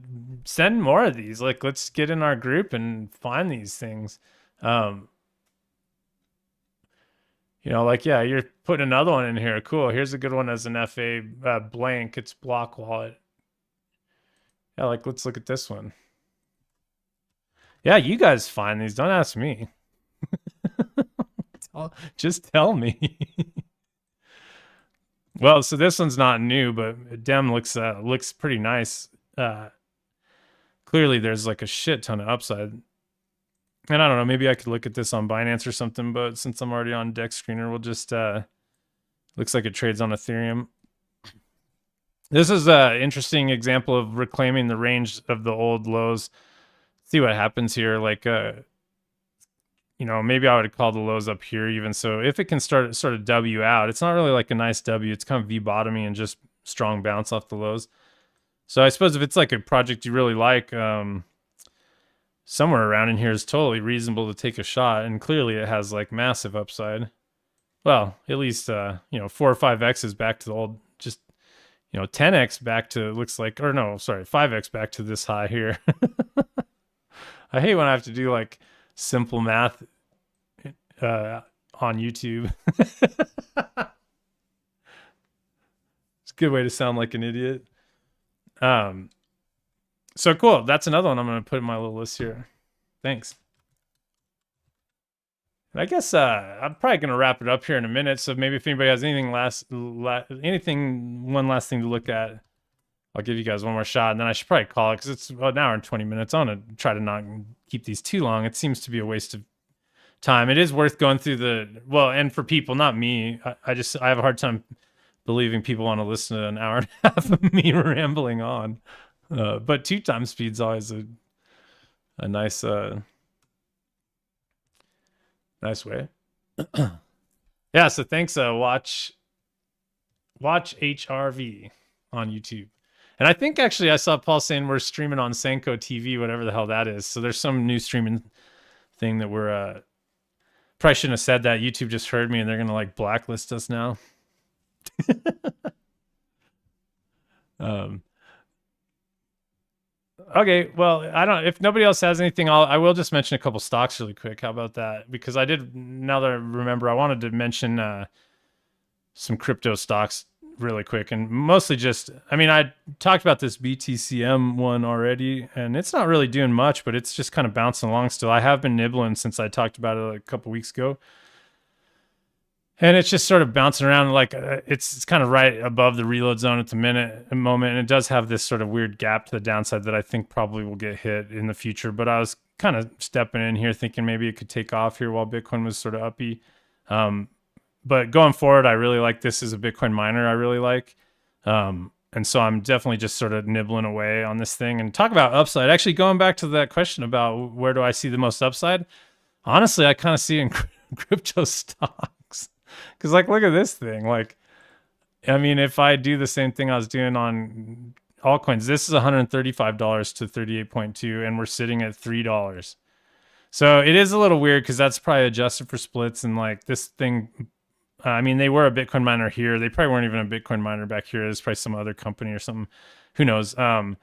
send more of these. Like, let's get in our group and find these things. Like, yeah, you're putting another one in here. Cool. Here's a good one as an FA blank. It's block wallet. Yeah, like, let's look at this one. Yeah, you guys find these. Don't ask me. Just tell me. Well, so this one's not new, but Dem looks pretty nice. Clearly, there's like a shit ton of upside. And I don't know, maybe I could look at this on Binance or something, but since I'm already on Dex Screener, we'll just looks like it trades on Ethereum. This is an interesting example of reclaiming the range of the old lows. See what happens here. Like maybe I would call the lows up here even. So if it can sort of W out, it's not really like a nice W. It's kind of V-bottoming and just strong bounce off the lows. So I suppose if it's like a project you really like, somewhere around in here is totally reasonable to take a shot. And clearly it has like massive upside. Well, at least, 4 or 5X is back to the old, just, 10X back to, looks like, or no, sorry, 5X back to this high here. I hate when I have to do like simple math on YouTube. It's a good way to sound like an idiot. So cool. That's another one I'm going to put in my little list here. Thanks. And I guess I'm probably going to wrap it up here in a minute. So maybe if anybody has anything one last thing to look at, I'll give you guys one more shot, and then I should probably call it because it's about an hour and 20 minutes. I want to try to not keep these too long. It seems to be a waste of time. It is worth going through and for people, not me. I have a hard time believing people want to listen to an hour and a half of me rambling on. But 2 times speed's always a nice nice way. Yeah, so thanks. Watch HRV on YouTube. And I think actually I saw Paul saying we're streaming on Senko TV, whatever the hell that is. So there's some new streaming thing that we're probably shouldn't have said that. YouTube just heard me and they're gonna like blacklist us now. um, okay, well, I don't. If nobody else has anything, I will just mention a couple stocks really quick. How about that? Because I did. Now that I remember, I wanted to mention some crypto stocks really quick, and mostly just. I mean, I talked about this BTCM one already, and it's not really doing much, but it's just kind of bouncing along still. I have been nibbling since I talked about it a couple weeks ago. And it's just sort of bouncing around like it's kind of right above the reload zone at the moment, and it does have this sort of weird gap to the downside that I think probably will get hit in the future. But I was kind of stepping in here thinking maybe it could take off here while Bitcoin was sort of uppy. But going forward, I really like this as a Bitcoin miner. I really like, and so I'm definitely just sort of nibbling away on this thing and talk about upside. Actually, going back to that question about where do I see the most upside? Honestly, I kind of see it in crypto stocks. Because, like, look at this thing. Like, I mean, if I do the same thing I was doing on altcoins, this is $135 to 38.2, and we're sitting at $3. So it is a little weird because that's probably adjusted for splits. And, like, this thing, I mean, they were a Bitcoin miner here. They probably weren't even a Bitcoin miner back here. It's probably some other company or something. Who knows? And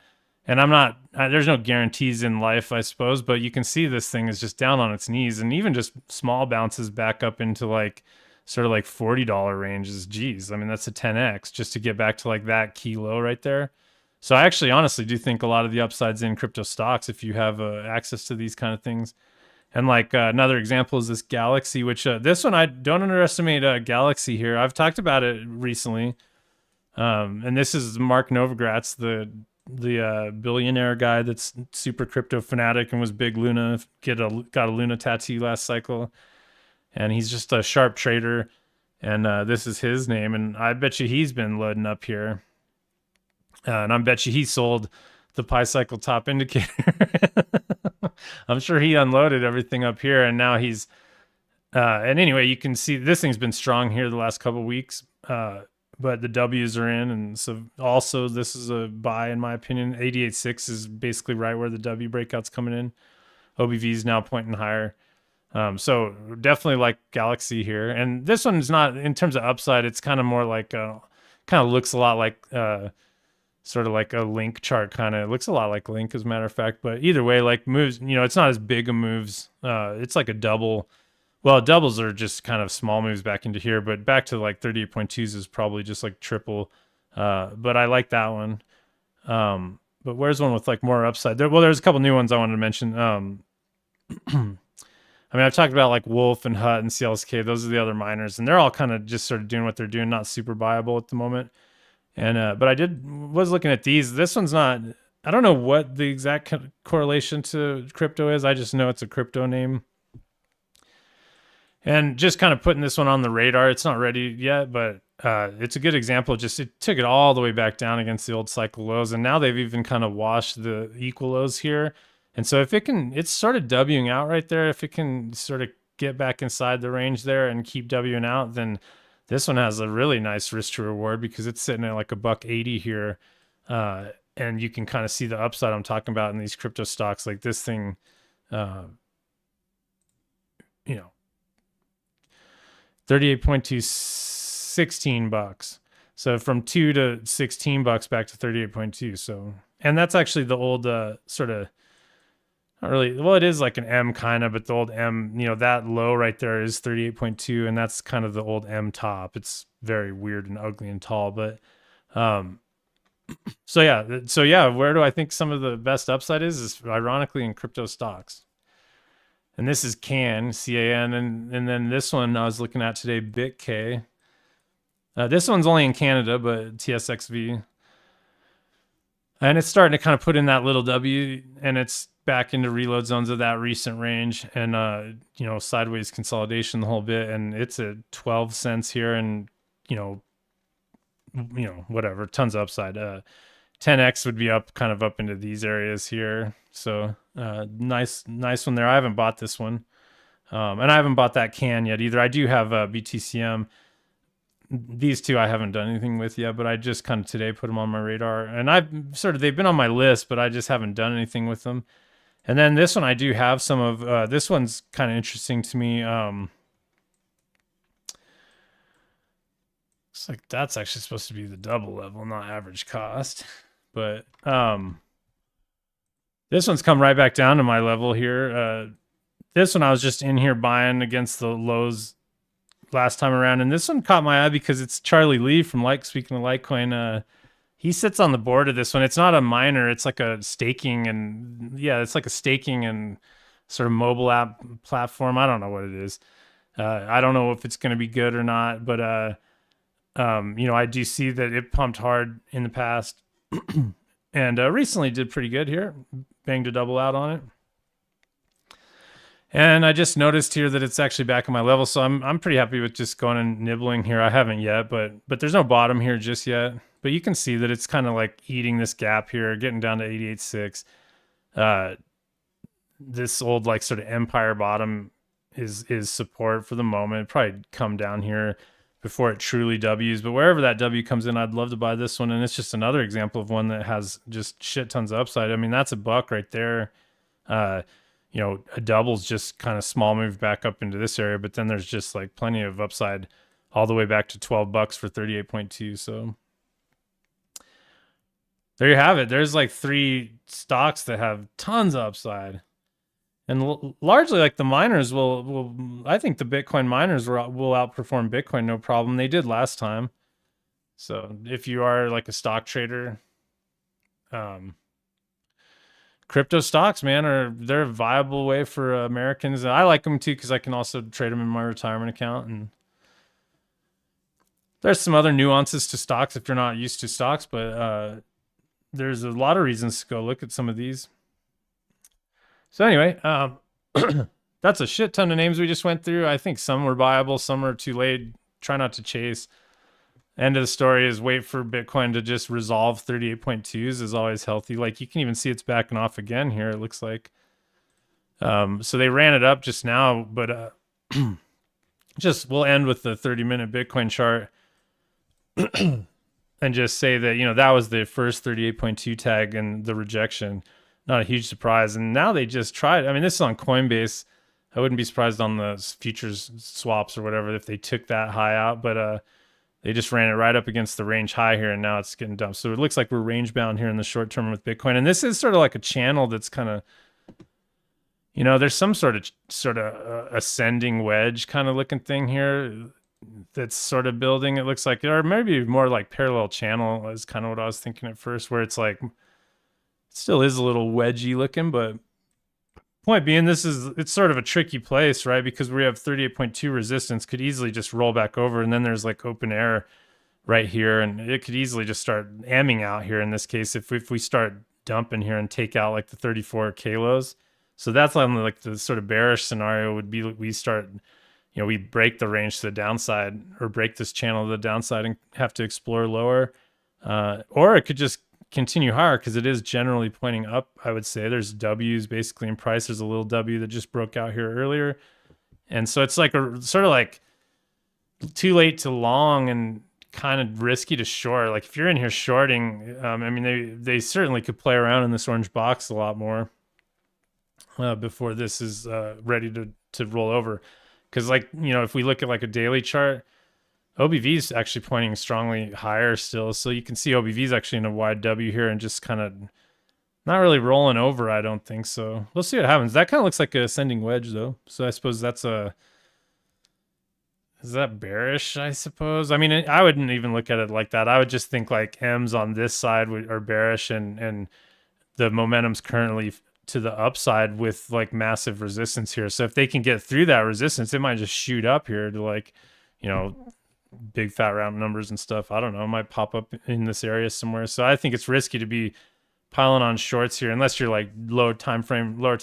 I'm not, there's no guarantees in life, I suppose, but you can see this thing is just down on its knees. And even just small bounces back up into, like, sort of like $40 ranges. Geez, I mean, that's a 10x just to get back to like that key low right there. So I actually honestly do think a lot of the upsides in crypto stocks if you have access to these kind of things. And like another example is this Galaxy, which this one, I don't underestimate Galaxy here. I've talked about it recently. And this is Mark Novogratz, the billionaire guy that's super crypto fanatic and was big Luna, got a Luna tattoo last cycle. And he's just a sharp trader, and this is his name. And I bet you he's been loading up here. And I bet you he sold the Pi Cycle top indicator. I'm sure he unloaded everything up here, and now he's... and anyway, you can see this thing's been strong here the last couple of weeks, but the W's are in, and so also this is a buy in my opinion. 88.6 is basically right where the W breakout's coming in. OBV is now pointing higher. So definitely like Galaxy here. And this one's not, in terms of upside, it's kind of more like, kind of looks a lot like, sort of like a Link chart kind of. It looks a lot like Link, as a matter of fact. But either way, like moves, you know, it's not as big a moves. It's like a double. Well, doubles are just kind of small moves back into here, but back to like 38.2s is probably just like triple. But I like that one. But where's one with like more upside? There's a couple new ones I wanted to mention. I mean, I've talked about like Wolf and Hut and CLSK. Those are the other miners, and they're all kind of just sort of doing what they're doing, not super viable at the moment. And but I was looking at these. This one's not. I don't know what the exact correlation to crypto is. I just know it's a crypto name. And just kind of putting this one on the radar. It's not ready yet, but it's a good example. Just it took it all the way back down against the old cycle lows, and now they've even kind of washed the equal lows here. And so if it can, it's sort of Wing out right there. If it can sort of get back inside the range there and keep Wing out, then this one has a really nice risk to reward because it's sitting at like $1.80 here. And you can kind of see the upside I'm talking about in these crypto stocks. Like this thing, you know, 38.2, $16. So from $2 to $16 back to 38.2. So, and that's actually the old sort of, not really, well, it is like an M kind of, but the old M, you know, that low right there is 38.2, and that's kind of the old M top. It's very weird and ugly and tall, but so yeah, where do I think some of the best upside is ironically in crypto stocks. And this is CAN, and then this one I was looking at today, BitK. This one's only in Canada, but TSXV. And it's starting to kind of put in that little W, and it's back into reload zones of that recent range, and you know, sideways consolidation the whole bit, and it's at 12 cents here, and you know whatever, tons of upside. 10x would be up, kind of up into these areas here. So nice one there. I haven't bought this one, and I haven't bought that CAN yet either. I do have BTCM. These two I haven't done anything with yet, but I just kind of today put them on my radar, and they've been on my list, but I just haven't done anything with them. And then this one, I do have some of, this one's kind of interesting to me. Looks like that's actually supposed to be the double level, not average cost. But this one's come right back down to my level here. This one I was just in here buying against the lows last time around, and this one caught my eye because it's Charlie Lee from speaking of Litecoin. He sits on the board of this one. It's not a miner, it's like a staking, and yeah, it's like a staking and sort of mobile app platform. I don't know what it is. I don't know if it's going to be good or not, but I do see that it pumped hard in the past and recently did pretty good here. Banged a double out on it. And I just noticed here that it's actually back in my level, so I'm pretty happy with just going and nibbling here. I haven't yet, but there's no bottom here just yet. But you can see that it's kind of like eating this gap here, getting down to 88.6. This old like sort of empire bottom is support for the moment. It'd probably come down here before it truly W's. But wherever that W comes in, I'd love to buy this one. And it's just another example of one that has just shit tons of upside. I mean, that's a buck right there. A double's just kind of small move back up into this area, but then there's just like plenty of upside all the way back to $12 for 38.2. So there you have it. There's like 3 stocks that have tons of upside. And largely like the miners will I think the Bitcoin miners will outperform Bitcoin no problem. They did last time. So if you are like a stock trader, crypto stocks, man, they're a viable way for Americans. I like them too because I can also trade them in my retirement account. And there's some other nuances to stocks if you're not used to stocks, but there's a lot of reasons to go look at some of these. So anyway, that's a shit ton of names we just went through. I think some were viable, some are too late. Try not to chase. End of the story is wait for Bitcoin to just resolve 38.2s is always healthy. Like you can even see it's backing off again here, it looks like. So they ran it up just now, but we'll end with the 30-minute Bitcoin chart and just say that, that was the first 38.2 tag and the rejection. Not a huge surprise. And now they just tried. I mean, this is on Coinbase. I wouldn't be surprised on the futures swaps or whatever if they took that high out, but they just ran it right up against the range high here, and now it's getting dumped. So it looks like we're range bound here in the short term with Bitcoin. And this is sort of like a channel that's kind of, there's some sort of ascending wedge kind of looking thing here that's sort of building. It looks like, or maybe more like parallel channel is kind of what I was thinking at first, where it's like, still is a little wedgy looking, but point being, it's sort of a tricky place, right? Because we have 38.2 resistance, could easily just roll back over, and then there's like open air right here, and it could easily just start amming out here in this case if we start dumping here and take out like the 34 kilos. So that's like the sort of bearish scenario would be we start, we break the range to the downside or break this channel to the downside and have to explore lower, or it could just continue higher because it is generally pointing up. I would say there's W's basically in price. There's a little W that just broke out here earlier, and so it's like a sort of like too late to long and kind of risky to short. Like if you're in here shorting, I mean they certainly could play around in this orange box a lot more before this is ready to roll over. Because like if we look at like a daily chart, OBV is actually pointing strongly higher still. So you can see OBV is actually in a wide W here and just kind of not really rolling over, I don't think. So we'll see what happens. That kind of looks like a ascending wedge though. So I suppose is that bearish, I suppose? I mean, I wouldn't even look at it like that. I would just think like M's on this side are bearish and the momentum's currently to the upside with like massive resistance here. So if they can get through that resistance, it might just shoot up here to like, big fat round numbers and stuff. I don't know. It might pop up in this area somewhere. So I think it's risky to be piling on shorts here unless you're like lower time frame, know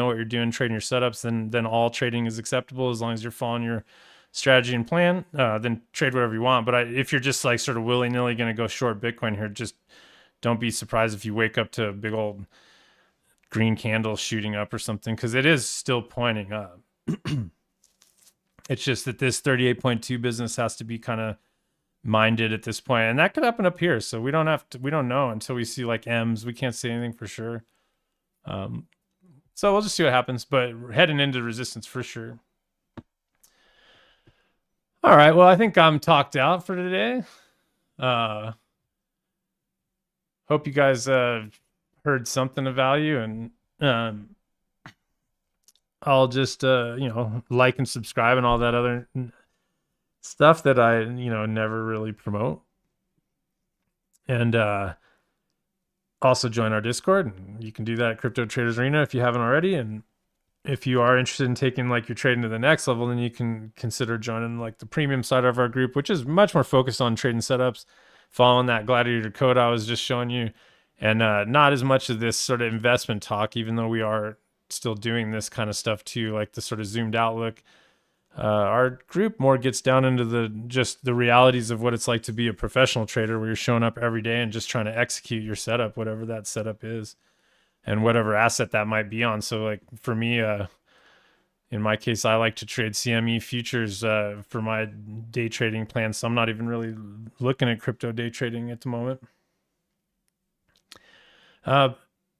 what you're doing, trading your setups. Then all trading is acceptable as long as you're following your strategy and plan. Then trade whatever you want. But if you're just like sort of willy nilly going to go short Bitcoin here, just don't be surprised if you wake up to a big old green candle shooting up or something, because it is still pointing up. It's just that this 38.2 business has to be kind of minded at this point, and that could happen up here. So we don't know until we see like M's. We can't say anything for sure. So we'll just see what happens, but heading into resistance for sure. All right, well, I think I'm talked out for today. Hope you guys heard something of value, and I'll just like and subscribe and all that other stuff that I never really promote. And also join our Discord, and you can do that at Crypto Traders Arena if you haven't already. And if you are interested in taking like your trading to the next level, then you can consider joining like the premium side of our group, which is much more focused on trading setups, following that gladiator code I was just showing you, and not as much of this sort of investment talk, even though we are still doing this kind of stuff too, like the sort of zoomed out look. Our group more gets down into the realities of what it's like to be a professional trader, where you're showing up every day and just trying to execute your setup, whatever that setup is, and whatever asset that might be on. So like for me, in my case, I like to trade CME futures for my day trading plan. So I'm not even really looking at crypto day trading at the moment.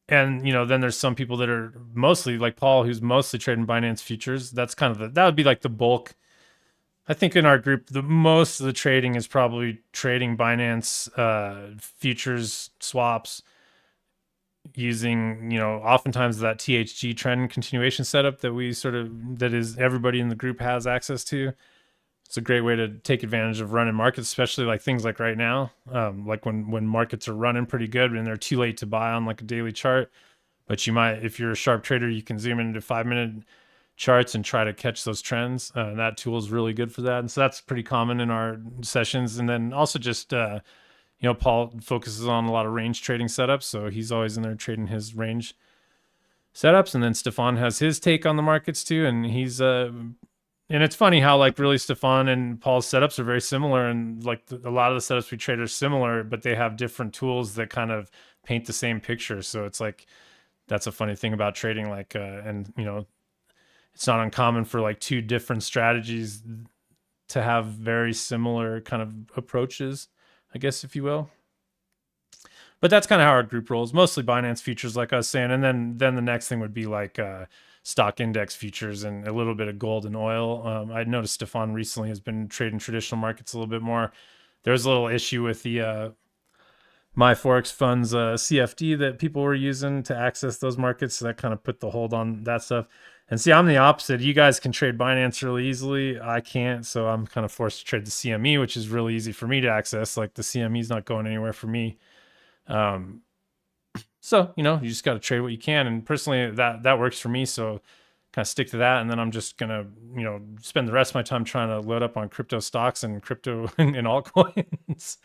And then there's some people that are mostly like Paul, who's mostly trading Binance futures. That's kind of that would be like the bulk. I think in our group, the most of the trading is probably trading Binance futures swaps, using oftentimes that THG trend continuation setup that is everybody in the group has access to. It's a great way to take advantage of running markets, especially like things like right now, like when markets are running pretty good and they're too late to buy on like a daily chart. But you might, if you're a sharp trader, you can zoom into 5-minute charts and try to catch those trends. That tool is really good for that. And so that's pretty common in our sessions. And then also just, Paul focuses on a lot of range trading setups. So he's always in there trading his range setups. And then Stefan has his take on the markets too. And he's, and it's funny how like really Stefan and Paul's setups are very similar, and like a lot of the setups we trade are similar, but they have different tools that kind of paint the same picture. So it's like, that's a funny thing about trading. Like, and it's not uncommon for like two different strategies to have very similar kind of approaches, I guess, if you will. But that's kind of how our group rolls. Mostly Binance futures, like I was saying, and then the next thing would be like stock index futures and a little bit of gold and oil. I noticed Stefan recently has been trading traditional markets a little bit more. There's a little issue with the MyForex funds CFD that people were using to access those markets, so that kind of put the hold on that stuff. And see, I'm the opposite. You guys can trade Binance really easily. I can't, so I'm kind of forced to trade the CME, which is really easy for me to access. Like the CME is not going anywhere for me. So, you just got to trade what you can. And personally, that works for me. So kind of stick to that. And then I'm just going to, spend the rest of my time trying to load up on crypto stocks and crypto and altcoins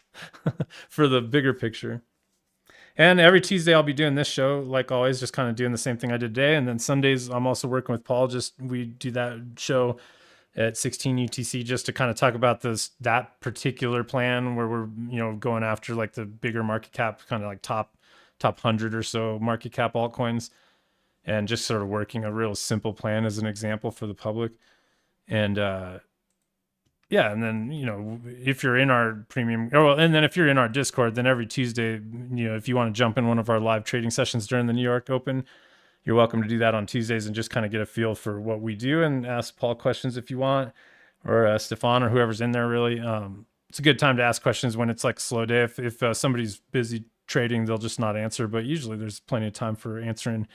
for the bigger picture. And every Tuesday I'll be doing this show, like always, just kind of doing the same thing I did today. And then Sundays I'm also working with Paul. We do that show at 16 UTC just to kind of talk about that particular plan where we're going after like the bigger market cap, kind of like top 100 or so market cap altcoins, and just sort of working a real simple plan as an example for the public. And and then if you're in our premium, and then if you're in our Discord, then every Tuesday, if you want to jump in one of our live trading sessions during the New York Open, you're welcome to do that on Tuesdays and just kind of get a feel for what we do and ask Paul questions if you want, or Stefan or whoever's in there. Really, it's a good time to ask questions when it's like a slow day. If somebody's busy trading, they'll just not answer, but usually there's plenty of time for answering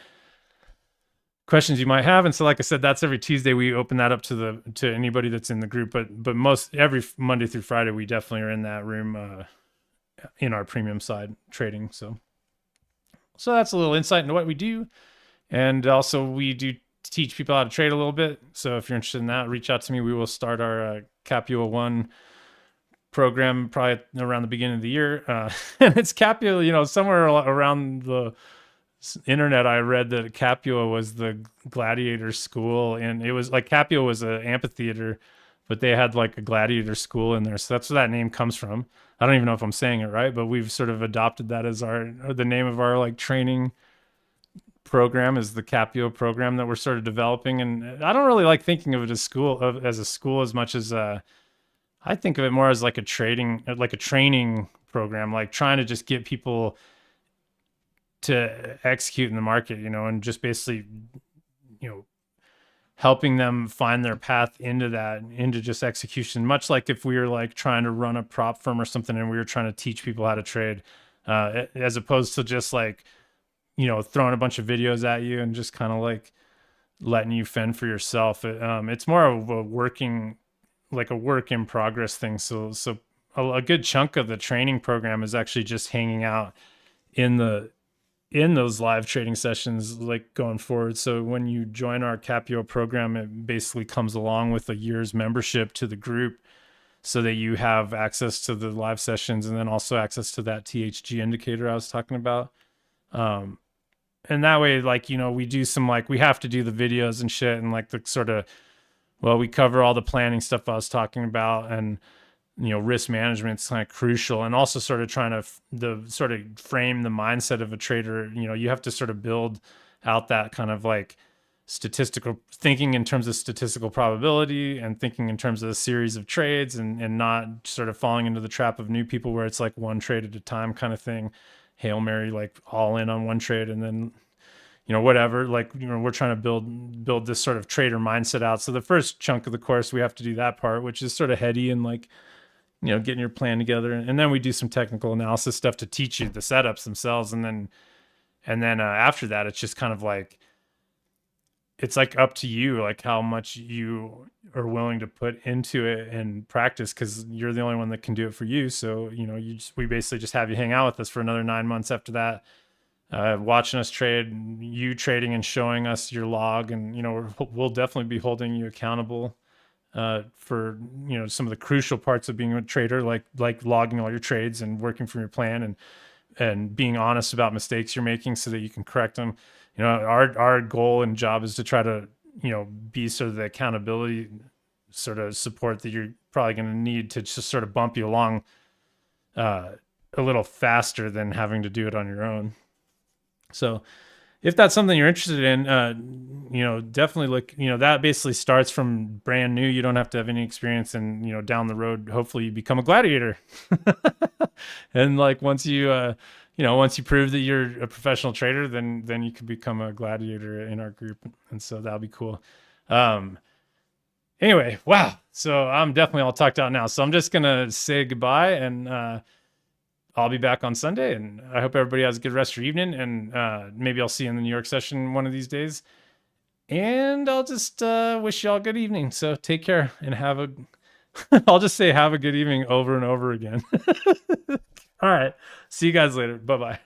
questions you might have. And so, like I said, that's every Tuesday. We open that up to anybody that's in the group, but most every Monday through Friday, we definitely are in that room in our premium side trading. So that's a little insight into what we do. And also we do teach people how to trade a little bit. So if you're interested in that, reach out to me. We will start our Capua 1 program probably around the beginning of the year. And it's Capua, somewhere around the internet, I read that Capua was the gladiator school, and it was like Capua was an amphitheater, but they had like a gladiator school in there. So that's where that name comes from. I don't even know if I'm saying it right, but we've sort of adopted that as the name of our like training program, is the Capua program that we're sort of developing. And I don't really like thinking of it as a school as much as I think of it more as like a training program, like trying to just get people to execute in the market, and just basically helping them find their path into that, into just execution, much like if we were like trying to run a prop firm or something and we were trying to teach people how to trade, as opposed to just like, throwing a bunch of videos at you and just kind of like letting you fend for yourself. It's more of a work in progress thing. So a good chunk of the training program is actually just hanging out in those live trading sessions, like going forward. So when you join our Capio program, it basically comes along with a year's membership to the group, so that you have access to the live sessions and then also access to that THG indicator I was talking about. And that way, like, we do some, like, we have to do the videos and shit, and like the sort of, well, we cover all the planning stuff I was talking about, and risk management is kind of crucial, and also sort of trying to sort of frame the mindset of a trader. You have to sort of build out that kind of like statistical thinking in terms of statistical probability, and thinking in terms of a series of trades, and not sort of falling into the trap of new people where it's like one trade at a time kind of thing, Hail Mary, like all in on one trade, and then whatever, like, we're trying to build this sort of trader mindset out. So the first chunk of the course, we have to do that part, which is sort of heady and like, getting your plan together. And then we do some technical analysis stuff to teach you the setups themselves. And then after that, it's just kind of like, it's like up to you, like how much you are willing to put into it and practice, because you're the only one that can do it for you. So, we basically just have you hang out with us for another 9 months after that, watching us trade, you trading and showing us your log. And, we'll definitely be holding you accountable for some of the crucial parts of being a trader, like logging all your trades and working from your plan, and being honest about mistakes you're making so that you can correct them. Our goal and job is to try to be sort of the accountability sort of support that you're probably going to need to just sort of bump you along a little faster than having to do it on your own. So if that's something you're interested in, definitely look. That basically starts from brand new. You don't have to have any experience, and down the road, hopefully you become a gladiator. And like once you prove that you're a professional trader, then you can become a gladiator in our group, and so that'll be cool. Anyway, wow. So I'm definitely all talked out now. So I'm just gonna say goodbye, and I'll be back on Sunday, and I hope everybody has a good rest of your evening, and maybe I'll see you in the New York session one of these days. And I'll just wish you all a good evening. So take care and I'll just say have a good evening over and over again. All right. See you guys later. Bye-bye.